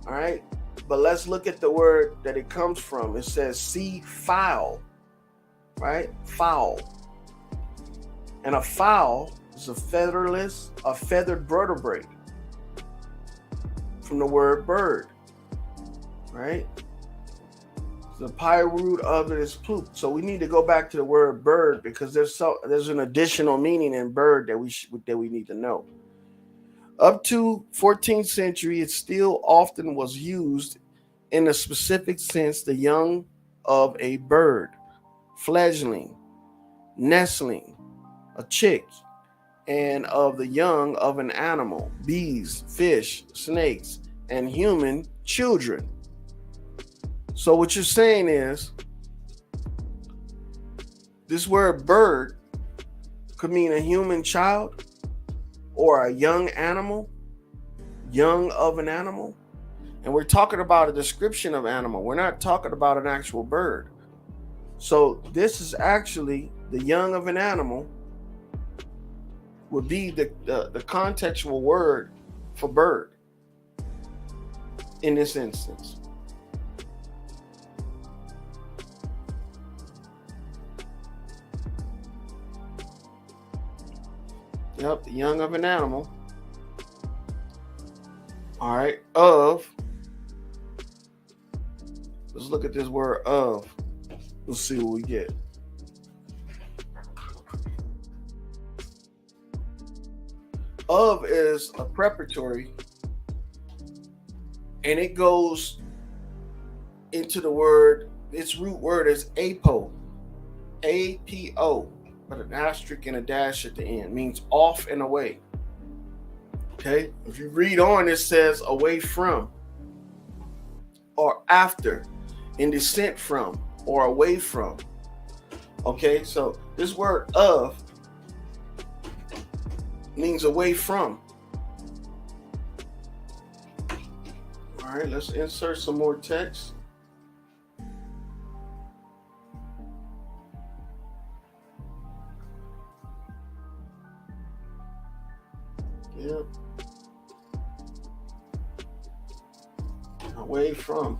S1: All right, but let's look at the word that it comes from. It says sea fowl, right? Fowl. And a fowl is a feathered vertebrate from the word bird, right? The pi root of it is ploop. So we need to go back to the word bird because there's an additional meaning in bird that we need to know. Up to 14th century, it still often was used in a specific sense, the young of a bird, fledgling, nestling, a chick, and of the young of an animal, bees, fish, snakes, and human children. So what you're saying is this word bird could mean a human child or a young animal, young of an animal. And we're talking about a description of animal. We're not talking about an actual bird. So this is actually the young of an animal would be the contextual word for bird in this instance. Yep, the young of an animal. All right, of. Let's look at this word of. Let's see what we get. Of is a preparatory, and it goes into the word, its root word is apo, A-P-O, but an asterisk and a dash at the end, means off and away. Okay, if you read on, it says away from, or after, in descent from, or away from. Okay, so this word of means away from. All right, let's insert some more text. Yep. Away from.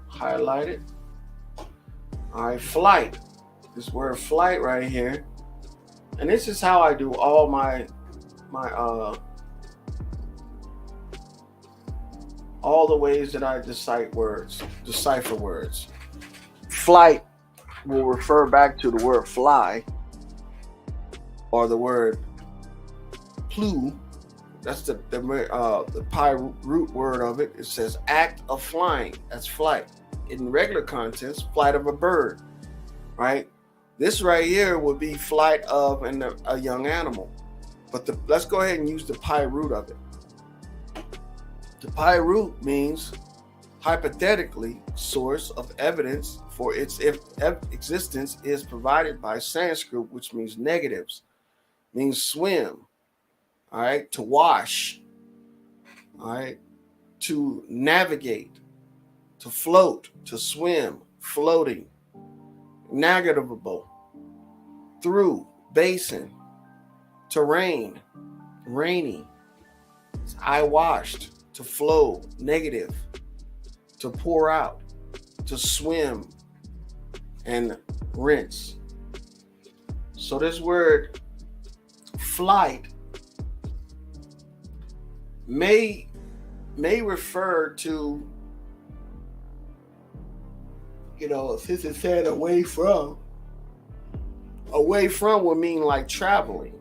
S1: Highlight it. All right, flight. This word flight right here. And this is how I do all my all the ways that I decipher words. Flight will refer back to the word fly, or the word flew. That's the pi root word of it. It says act of flying. That's flight. In regular contents, flight of a bird, right? This right here would be flight of a young animal. But let's go ahead and use the pi root of it. The pi root means hypothetically source of evidence for its existence is provided by Sanskrit, which means negatives, means swim, all right, to wash, all right, to navigate, to float, to swim, floating, navigable, through, basin, to rain, rainy, I washed, to flow, negative, to pour out, to swim, and rinse. So this word flight may refer to, since it said away from, Away from would mean like traveling.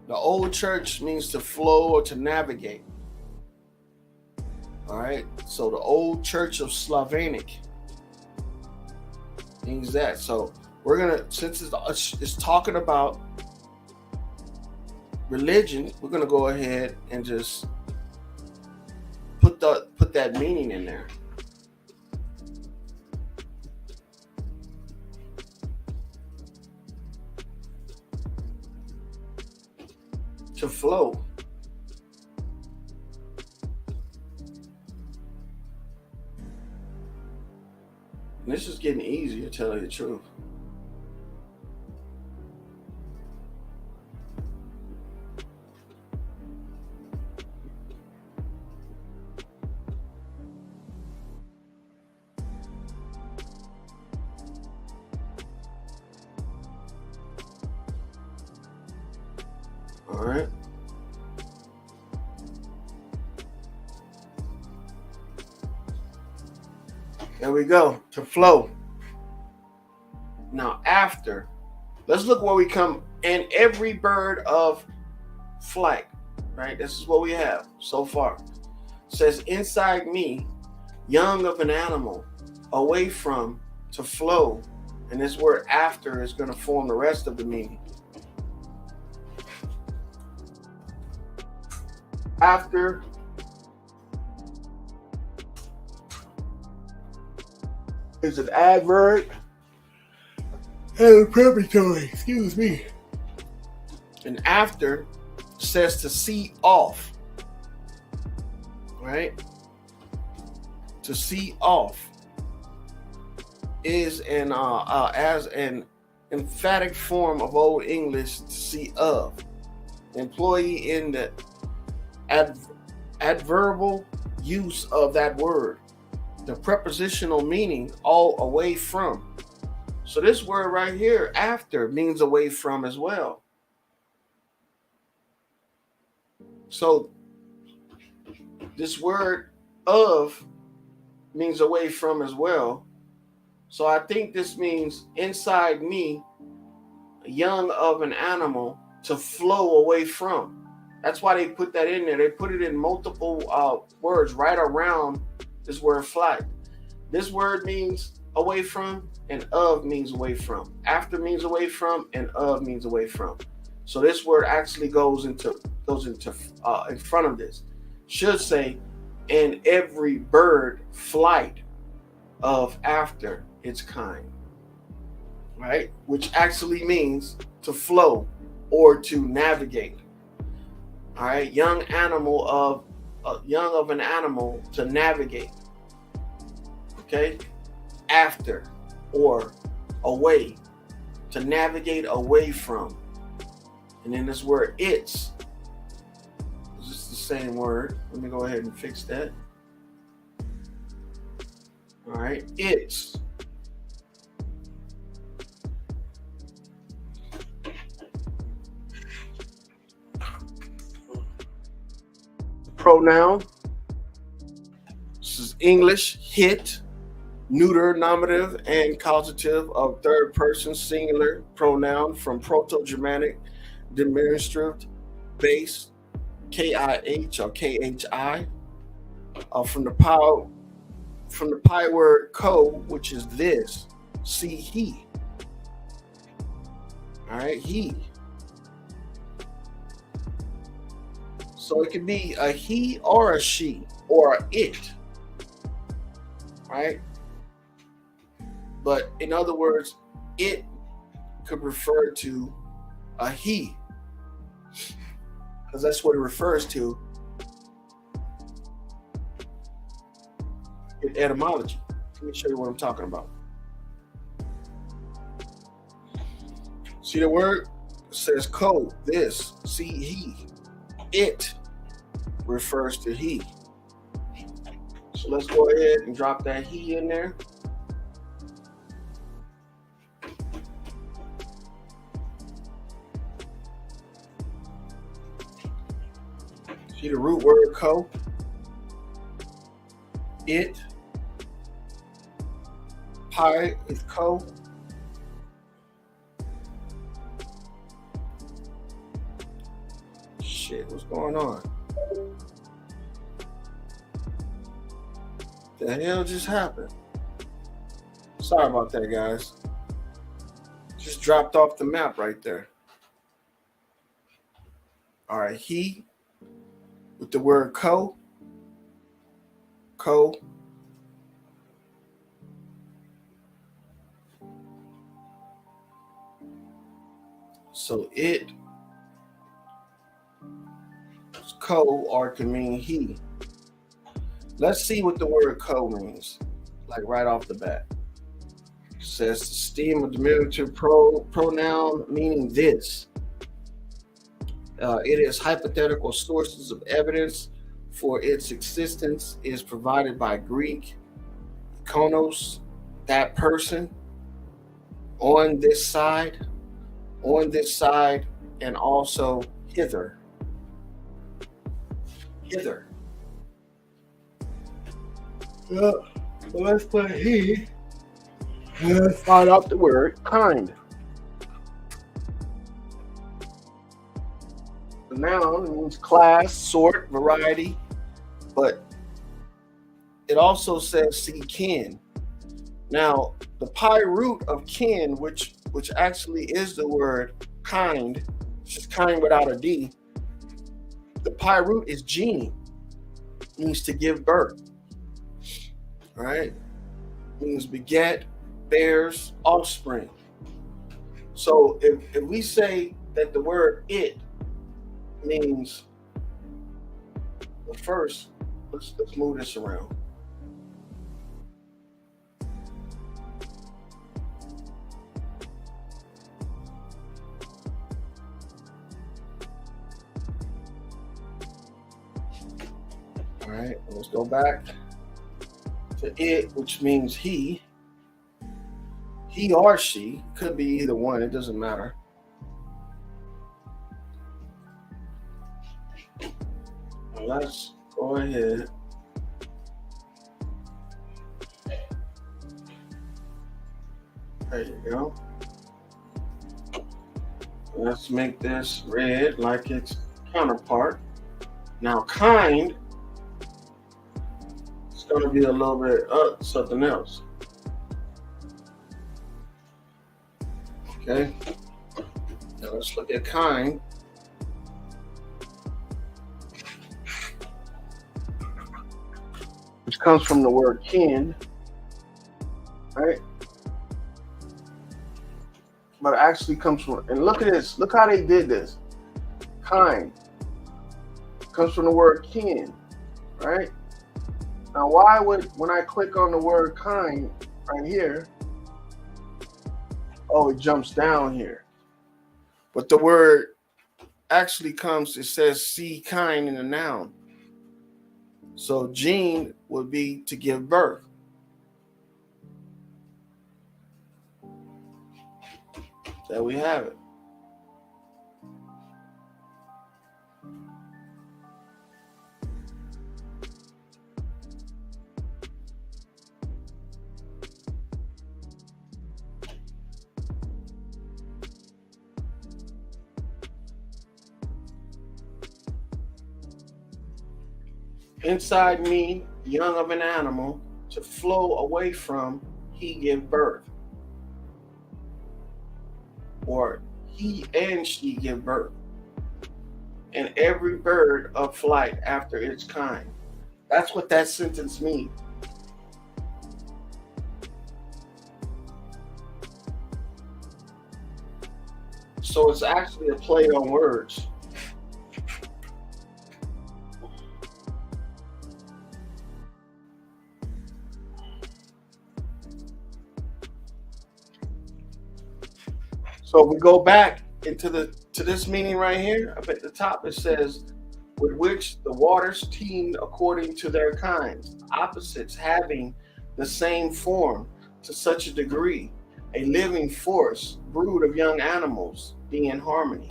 S1: The old church means to flow or to navigate. All right. So the old church of Slavonic means that. So we're gonna, since it's talking about religion, we're gonna go ahead and just put that meaning in there. To flow. And this is getting easier, to tell you the truth. All right. There we go. To flow. Now after, let's look where we come. And every bird of flight, right? This is what we have so far. It says inside me, young of an animal, away from, to flow. And this word after is going to form the rest of the meaning. After is an adverb and a preparatory, excuse me. And after says to see off, right? To see off is an as an emphatic form of Old English to see of. Employee in the adverbial use of that word. The prepositional meaning, all away from. So this word right here, after, means away from as well. So this word of means away from as well. So I think this means inside me, young of an animal, to flow away from. That's why they put that in there. They put it in multiple words right around this word flight. This word means away from, and of means away from. After means away from, and of means away from. So this word actually goes into in front of this. Should say, in every bird flight of after its kind, right? Which actually means to flow or to navigate. All right, young of an animal to navigate. Okay, after or away, to navigate away from. And then this word it's just the same word. Let me go ahead and fix that. All right, it's. Pronoun. This is English, hit, neuter, nominative, and causative of third person singular pronoun from Proto-Germanic demonstrative base, KIH or KHI, from the Pi word ko, which is this, see he. All right, he. So it could be a he or a she or a it, right? But in other words, it could refer to a he, because that's what it refers to in etymology. Let me show you what I'm talking about. See the word? It says ko, this, see he. It refers to he. So let's go ahead and drop that he in there. See the root word ko? It. Pi is ko. shit. What's going on? The hell just happened? Sorry about that, guys. Just dropped off the map right there. All right, he with the word co. So it co or can mean he. Let's see what the word co means, like right off the bat. It says the stem of diminutive pronoun meaning this. It is hypothetical sources of evidence for its existence is provided by Greek, konos, that person, on this side, and also hither. Hither. So let's put he. Let's find out the word kind. The noun means class, sort, variety, but it also says see kin. Now, the pi root of kin, which actually is the word kind, which is kind without a D, the pi root is gene, means to give birth. All right? Means beget, bears, offspring. So if we say that the word it means, well, first, let's move this around. All right, let's go back to it, which means he or she, could be either one, it doesn't matter. Let's go ahead. There you go. Let's make this red like its counterpart. Now, kind is going to be a little bit something else. Okay. Now let's look at kind. Which comes from the word kin, right? But it actually comes from, and look at this, look how they did this. Kind comes from the word kin, right? Now, why would, when I click on the word kind right here, oh, it jumps down here. But the word actually comes, it says see kind in the noun. So gene would be to give birth. There we have it. Inside me, young of an animal, to flow away from, he give birth. Or he and she give birth. And every bird of flight after its kind. That's what that sentence means. So it's actually a play on words. So if we go back into this meaning right here, up at the top it says, with which the waters teemed according to their kinds, opposites having the same form to such a degree, a living force, brood of young animals, be in harmony.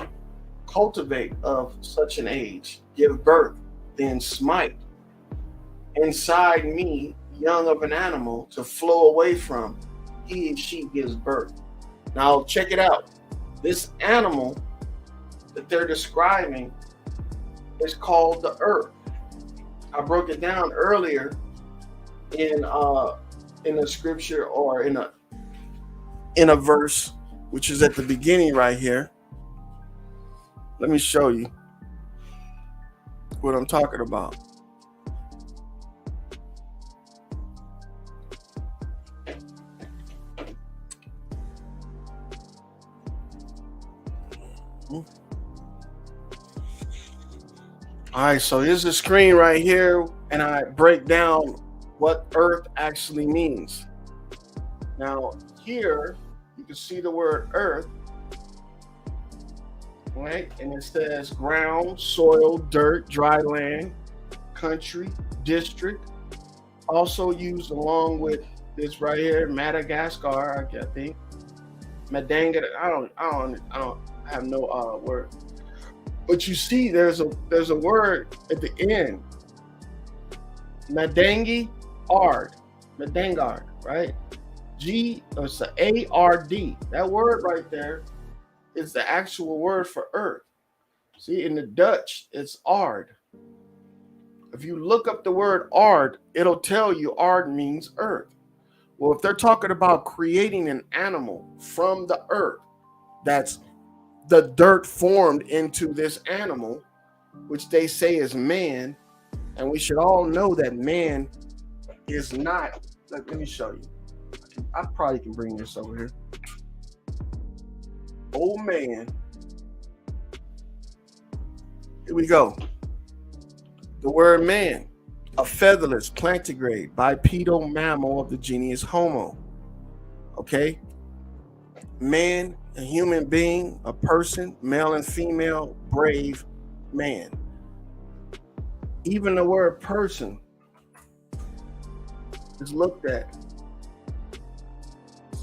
S1: Cultivate of such an age, give birth, then smite. Inside me, young of an animal, to flow away from, he and she gives birth. Now check it out. This animal that they're describing is called the earth. I broke it down earlier in a scripture, or in a verse, which is at the beginning right here. Let me show you what I'm talking about. All right, so here's the screen right here, and I break down what earth actually means. Now, here you can see the word earth, right? And it says ground, soil, dirt, dry land, country, district. Also used along with this right here, Madagascar, I think. Madanga, I don't have no word. But you see, there's a word at the end. Madangard, right? It's the A-R-D. That word right there is the actual word for earth. See, in the Dutch, it's ard. If you look up the word ard, it'll tell you ard means earth. Well, if they're talking about creating an animal from the earth, that's the dirt formed into this animal, which they say is man, and we should all know that man is not. Let me show you. I probably can bring this over here. Oh man. Here we go. The word man, a featherless, plantigrade, bipedal mammal of the genus Homo. Okay? Man, a human being, a person, male and female, brave man. Even the word person is looked at.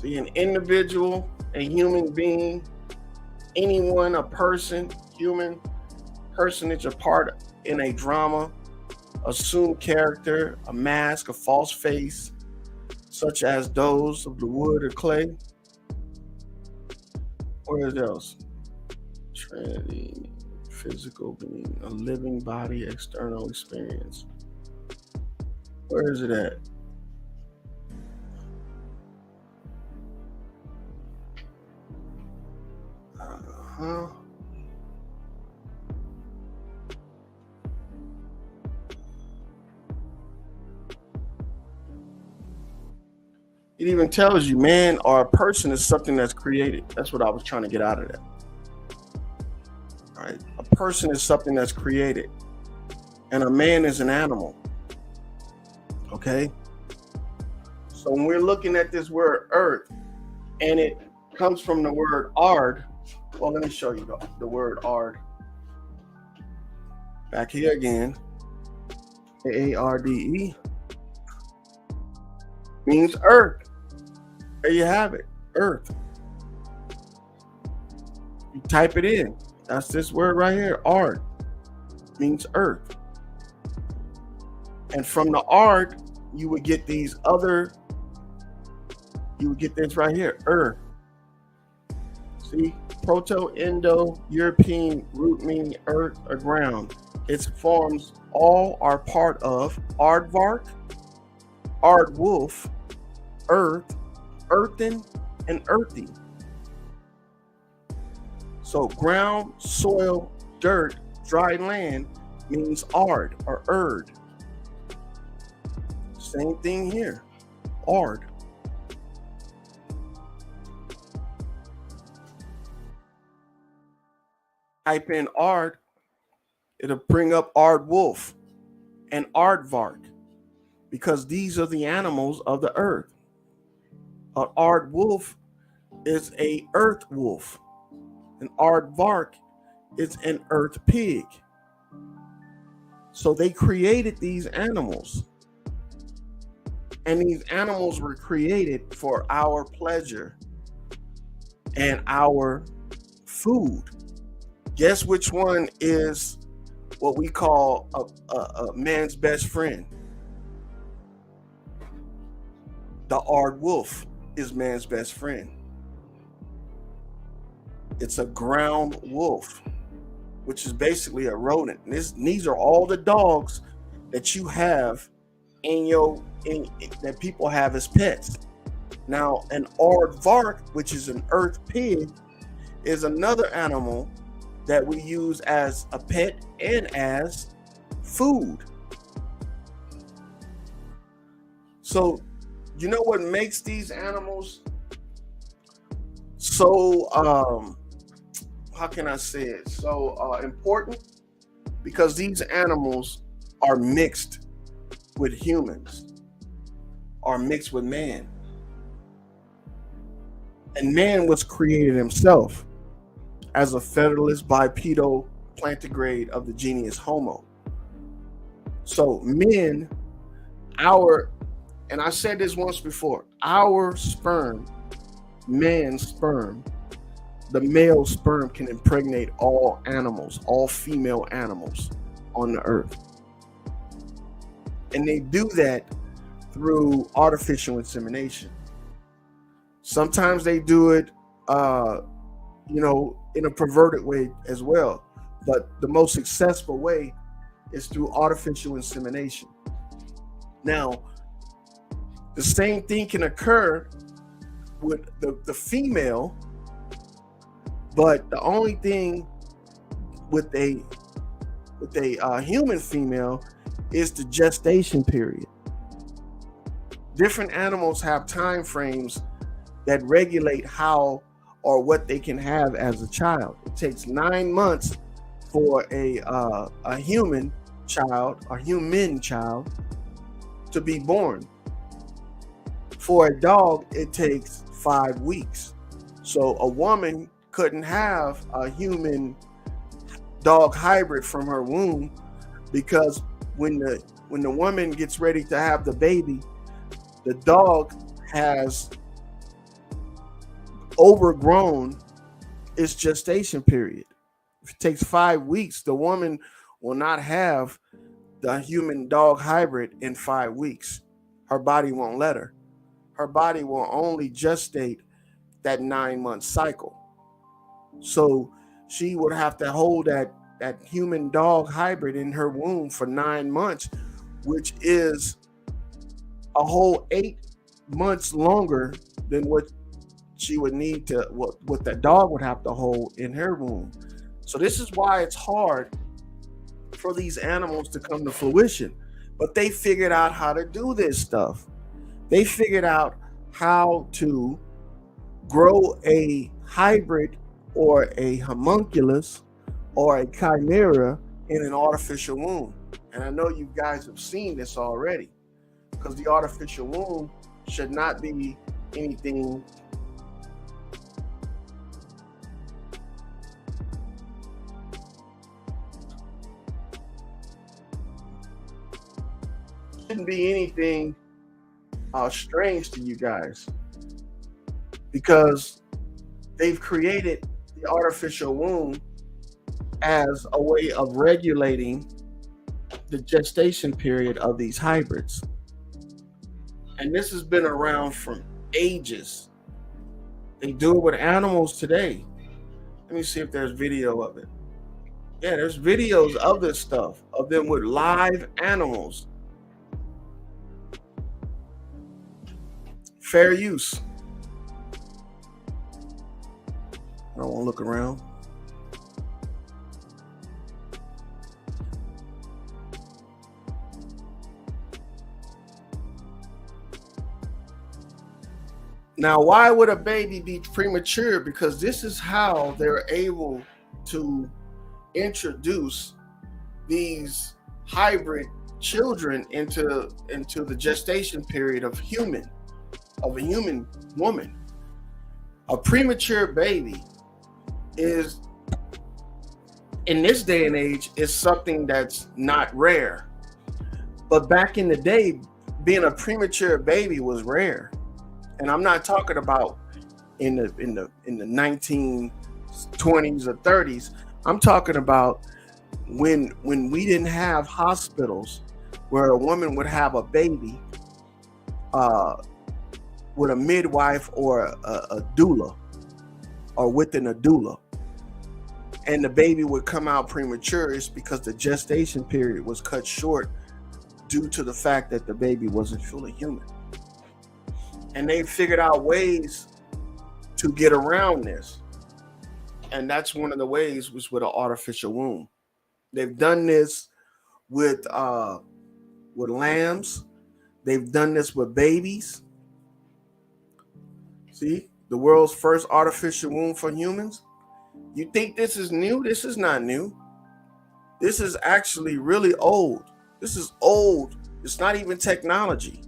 S1: See, an individual, a human being, anyone, a person, human, personage, a part in a drama, assumed character, a mask, a false face, such as those of the wood or clay. Where else? Trinity, physical being, a living body, external experience. Where is it at? It even tells you man or a person is something that's created. That's what I was trying to get out of that. All right. A person is something that's created, and a man is an animal. Okay. So when we're looking at this word earth, and it comes from the word ard. Well, let me show you the word ard. Back here again. A-R-D-E means earth. There you have it, earth. You type it in. That's this word right here, ard. Means earth. And from the ard, you would get this right here, earth. See, Proto-Indo-European root meaning earth or ground. Its forms all are part of aardvark, aardwolf, earth, earthen, and earthy. So ground, soil, dirt, dry land means ard or erd. Same thing here, ard. Type in ard, it'll bring up aardwolf and aardvark, because these are the animals of the earth. An aardwolf is a earth wolf. An aardvark is an earth pig. So they created these animals. And these animals were created for our pleasure and our food. Guess which one is what we call a man's best friend? The aardwolf is man's best friend. It's a ground wolf, which is basically a rodent. And these are all the dogs that you have that people have as pets. Now, an aardvark, which is an earth pig, is another animal that we use as a pet and as food. So, you know what makes these animals so, how can I say it, so important? Because these animals are mixed with humans, are mixed with man. And man was created himself as a federalist bipedal plantigrade of the genus Homo. So men, and I said this once before, our sperm, man's sperm, the male sperm can impregnate all animals, all female animals on the earth. And they do that through artificial insemination. Sometimes they do it, in a perverted way as well. But the most successful way is through artificial insemination. Now, the same thing can occur with the female, but the only thing with a human female is the gestation period. Different animals have time frames that regulate how or what they can have as a child. It takes 9 months for a human child to be born. For a dog, it takes 5 weeks. So a woman couldn't have a human dog hybrid from her womb, because when the woman gets ready to have the baby, the dog has overgrown its gestation period. If it takes 5 weeks, the woman will not have the human dog hybrid in 5 weeks. Her body won't let her. Her body will only gestate that 9-month cycle. So she would have to hold that human dog hybrid in her womb for 9 months, which is a whole 8 months longer than what she would need to, what that dog would have to hold in her womb. So this is why it's hard for these animals to come to fruition. But they figured out how to do this stuff. They figured out how to grow a hybrid or a homunculus or a chimera in an artificial womb. And I know you guys have seen this already, because the artificial womb should not be anything strange to you guys, because they've created the artificial womb as a way of regulating the gestation period of these hybrids. And this has been around for ages. They do it with animals today. Let me see if there's video of it. Yeah, there's videos of this stuff, of them with live animals. Fair use. I don't want to look around. Now, why would a baby be premature? Because this is how they're able to introduce these hybrid children into the gestation period of a human woman. A premature baby is, in this day and age, is something that's not rare. But back in the day, being a premature baby was rare. And I'm not talking about in the 1920s or 30s. I'm talking about when we didn't have hospitals where a woman would have a baby with a midwife or a doula, or within a doula. and the baby would come out premature, it's because the gestation period was cut short due to the fact that the baby wasn't fully human. And they figured out ways to get around this. And that's one of the ways was with an artificial womb. They've done this with lambs. They've done this with babies. See, the world's first artificial womb for humans. You think this is new? This is not new. This is actually really old. This is old. It's not even technology.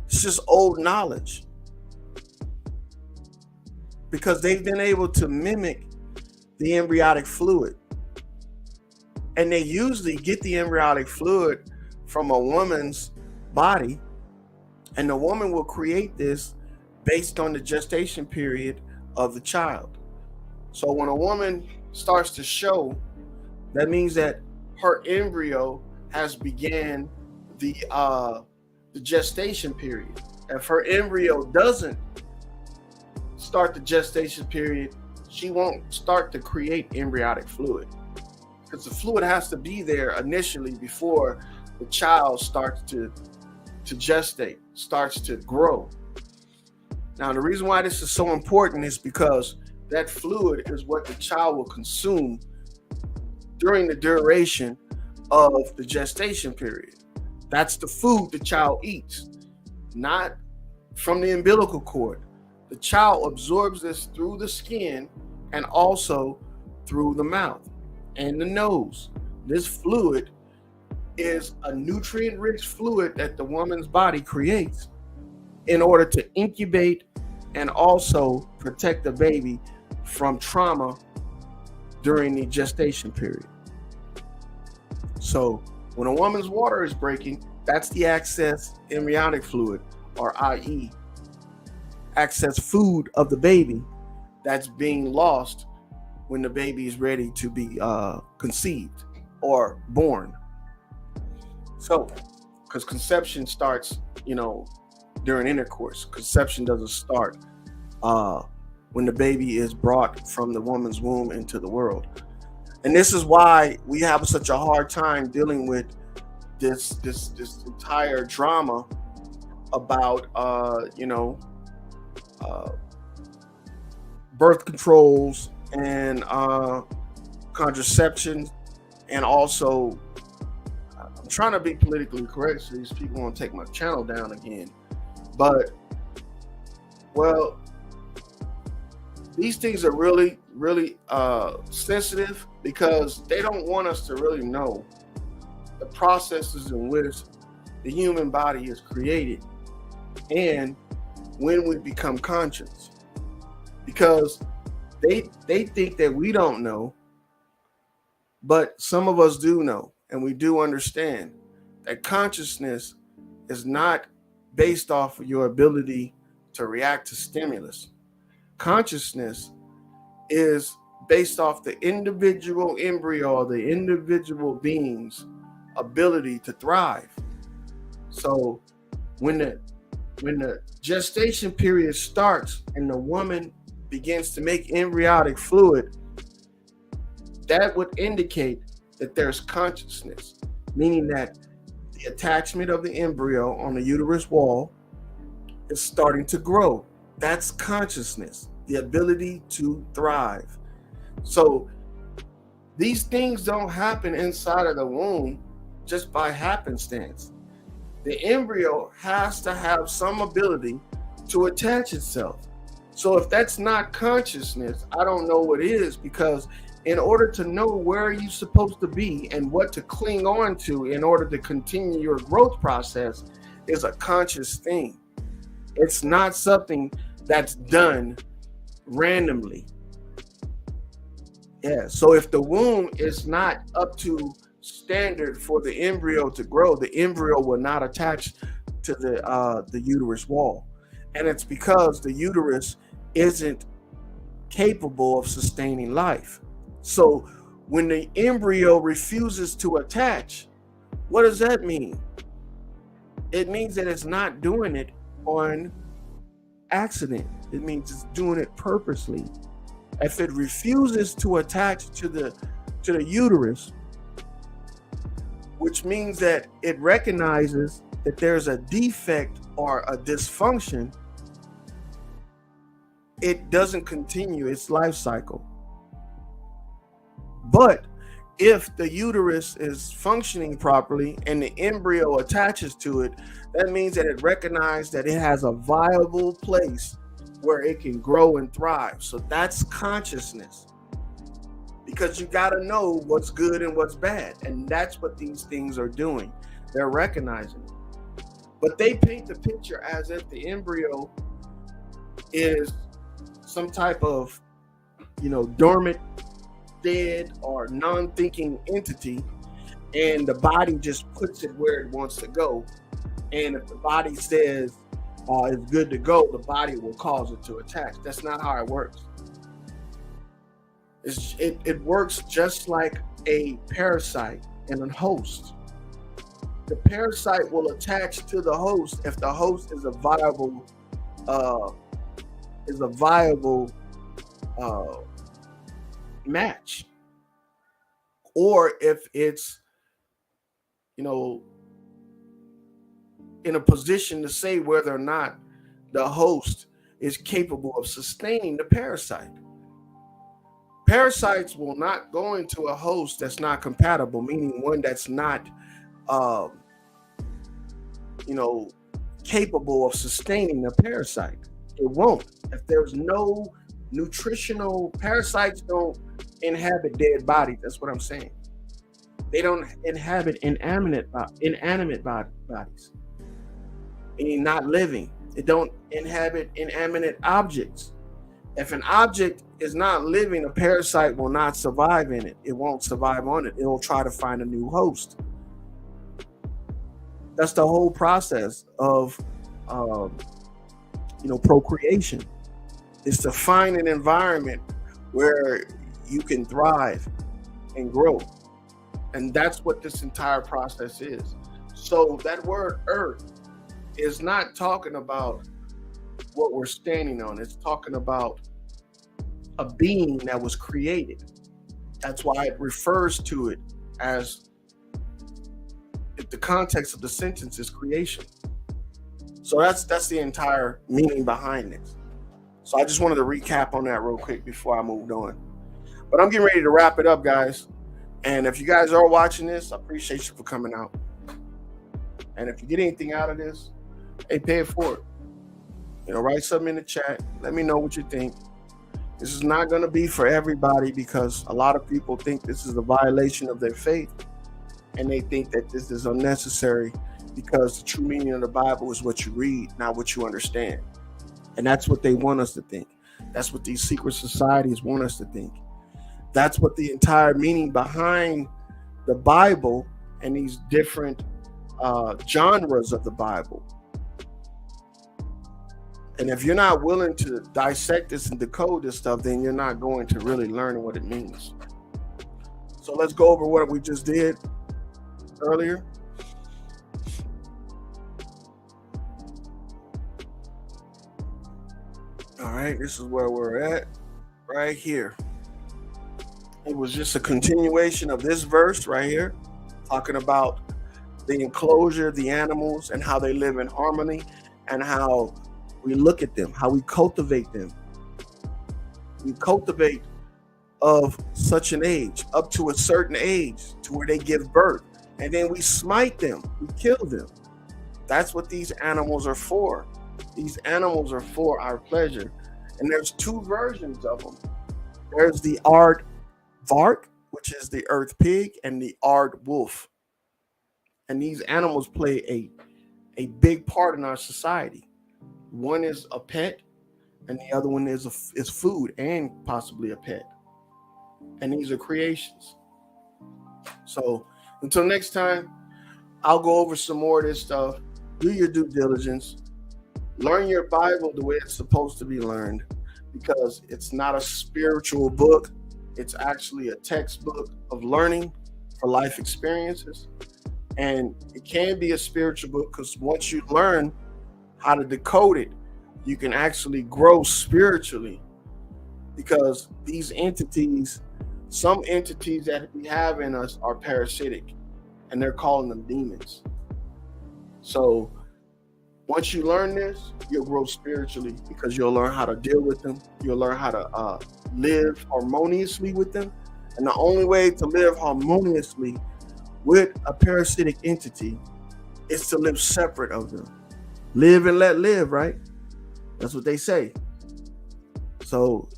S1: It's just old knowledge. Because they've been able to mimic the embryonic fluid. And they usually get the embryonic fluid from a woman's body, and the woman will create this based on the gestation period of the child. So when a woman starts to show, that means that her embryo has began the gestation period. If her embryo doesn't start the gestation period, she won't start to create embryonic fluid, because the fluid has to be there initially before the child starts to gestate, starts to grow. Now, the reason why this is so important is because that fluid is what the child will consume during the duration of the gestation period. That's the food the child eats, not from the umbilical cord. The child absorbs this through the skin and also through the mouth and the nose. This fluid is a nutrient-rich fluid that the woman's body creates in order to incubate and also protect the baby from trauma during the gestation period. So when a woman's water is breaking, that's the excess embryonic fluid, or i.e. excess food of the baby that's being lost when the baby is ready to be conceived or born. So, because conception starts, during intercourse. Conception doesn't start when the baby is brought from the woman's womb into the world. And this is why we have such a hard time dealing with this entire drama about birth controls and contraception, and also I'm trying to be politically correct so these people won't take my channel down again. But these things are really, really sensitive, because they don't want us to really know the processes in which the human body is created and when we become conscious. Because they think that we don't know, but some of us do know, and we do understand that consciousness is not based off of your ability to react to stimulus. Consciousness is based off the individual embryo or the individual being's ability to thrive. So when the gestation period starts and the woman begins to make embryonic fluid, that would indicate that there's consciousness, meaning that the attachment of the embryo on the uterus wall is starting to grow. That's consciousness, the ability to thrive. So these things don't happen inside of the womb just by happenstance. The embryo has to have some ability to attach itself. So if that's not consciousness, I don't know what is, because in order to know where you're supposed to be and what to cling on to in order to continue your growth process is a conscious thing. It's not something that's done randomly. Yeah, so if the womb is not up to standard for the embryo to grow, the embryo will not attach to the uterus wall. And it's because the uterus isn't capable of sustaining life. So when the embryo refuses to attach, what does that mean? It means that it's not doing it on accident. It means it's doing it purposely. If it refuses to attach to the uterus, which means that it recognizes that there's a defect or a dysfunction, it doesn't continue its life cycle. But if the uterus is functioning properly and the embryo attaches to it, that means that it recognizes that it has a viable place where it can grow and thrive. So that's consciousness. Because you got to know what's good and what's bad. And that's what these things are doing. They're recognizing it. But they paint the picture as if the embryo is some type of, dormant, dead, or non-thinking entity, and the body just puts it where it wants to go. And if the body says it's good to go, the body will cause it to attach. That's not how it works. It works just like a parasite and a host. The parasite will attach to the host if the host is a viable match, or if it's in a position to say whether or not the host is capable of sustaining the parasite. Parasites will not go into a host that's not compatible, meaning one that's not capable of sustaining the parasite. It won't. If there's no nutritional, parasites don't inhabit dead bodies. That's what I'm saying. They don't inhabit inanimate bodies, meaning not living. It don't inhabit inanimate objects. If an object is not living, a parasite will not survive in it. It won't survive on it. It will try to find a new host. That's the whole process of procreation. Is to find an environment where you can thrive and grow. And that's what this entire process is. So that word earth is not talking about what we're standing on. It's talking about a being that was created. That's why it refers to it as, if the context of the sentence is creation. So that's the entire meaning behind this. So I just wanted to recap on that real quick before I moved on. But I'm getting ready to wrap it up, guys. And if you guys are watching this, I appreciate you for coming out. And if you get anything out of this, hey, pay it forward. Write something in the chat. Let me know what you think. This is not going to be for everybody, because a lot of people think this is a violation of their faith. And they think that this is unnecessary, because the true meaning of the Bible is what you read, not what you understand. And that's what they want us to think. That's what these secret societies want us to think. That's what the entire meaning behind the Bible and these different genres of the Bible. And if you're not willing to dissect this and decode this stuff, then you're not going to really learn what it means. So let's go over what we just did earlier. All right, this is where we're at right here. It was just a continuation of this verse right here, talking about the enclosure, the animals, and how they live in harmony, and how we look at them, how we cultivate them. We cultivate of such an age, up to a certain age, to where they give birth, and then we smite them, we kill them. That's what these animals are for. These animals are for our pleasure. And there's two versions of them. There's the aardvark, which is the earth pig, and the aardwolf. And these animals play a big part in our society. One is a pet, and the other one is food and possibly a pet. And these are creations. So until next time, I'll go over some more of this stuff. Do your due diligence. Learn your Bible the way it's supposed to be learned, because it's not a spiritual book. It's actually a textbook of learning for life experiences. And it can be a spiritual book, because once you learn how to decode it, you can actually grow spiritually because these entities, some entities that we have in us are parasitic, and they're calling them demons. So once you learn this, you'll grow spiritually because you'll learn how to deal with them. You'll learn how to live harmoniously with them. And the only way to live harmoniously with a parasitic entity is to live separate of them. Live and let live, right? That's what they say. So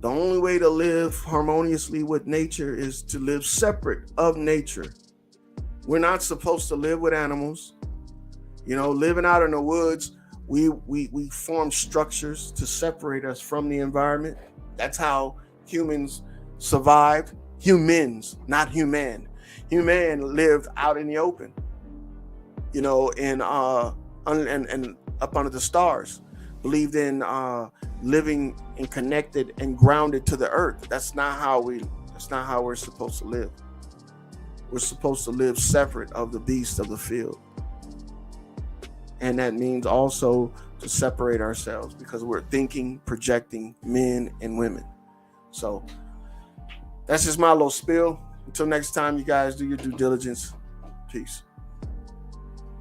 S1: the only way to live harmoniously with nature is to live separate of nature. We're not supposed to live with animals. You know, living out in the woods, we form structures to separate us from the environment. That's how humans survived. Humans, not human. Human lived out in the open, you know, and up under the stars. Believed in living and connected and grounded to the earth. That's not how we're supposed to live. We're supposed to live separate of the beasts of the field. And that means also to separate ourselves because we're thinking, projecting men and women. So that's just my little spiel. Until next time, you guys do your due diligence. Peace.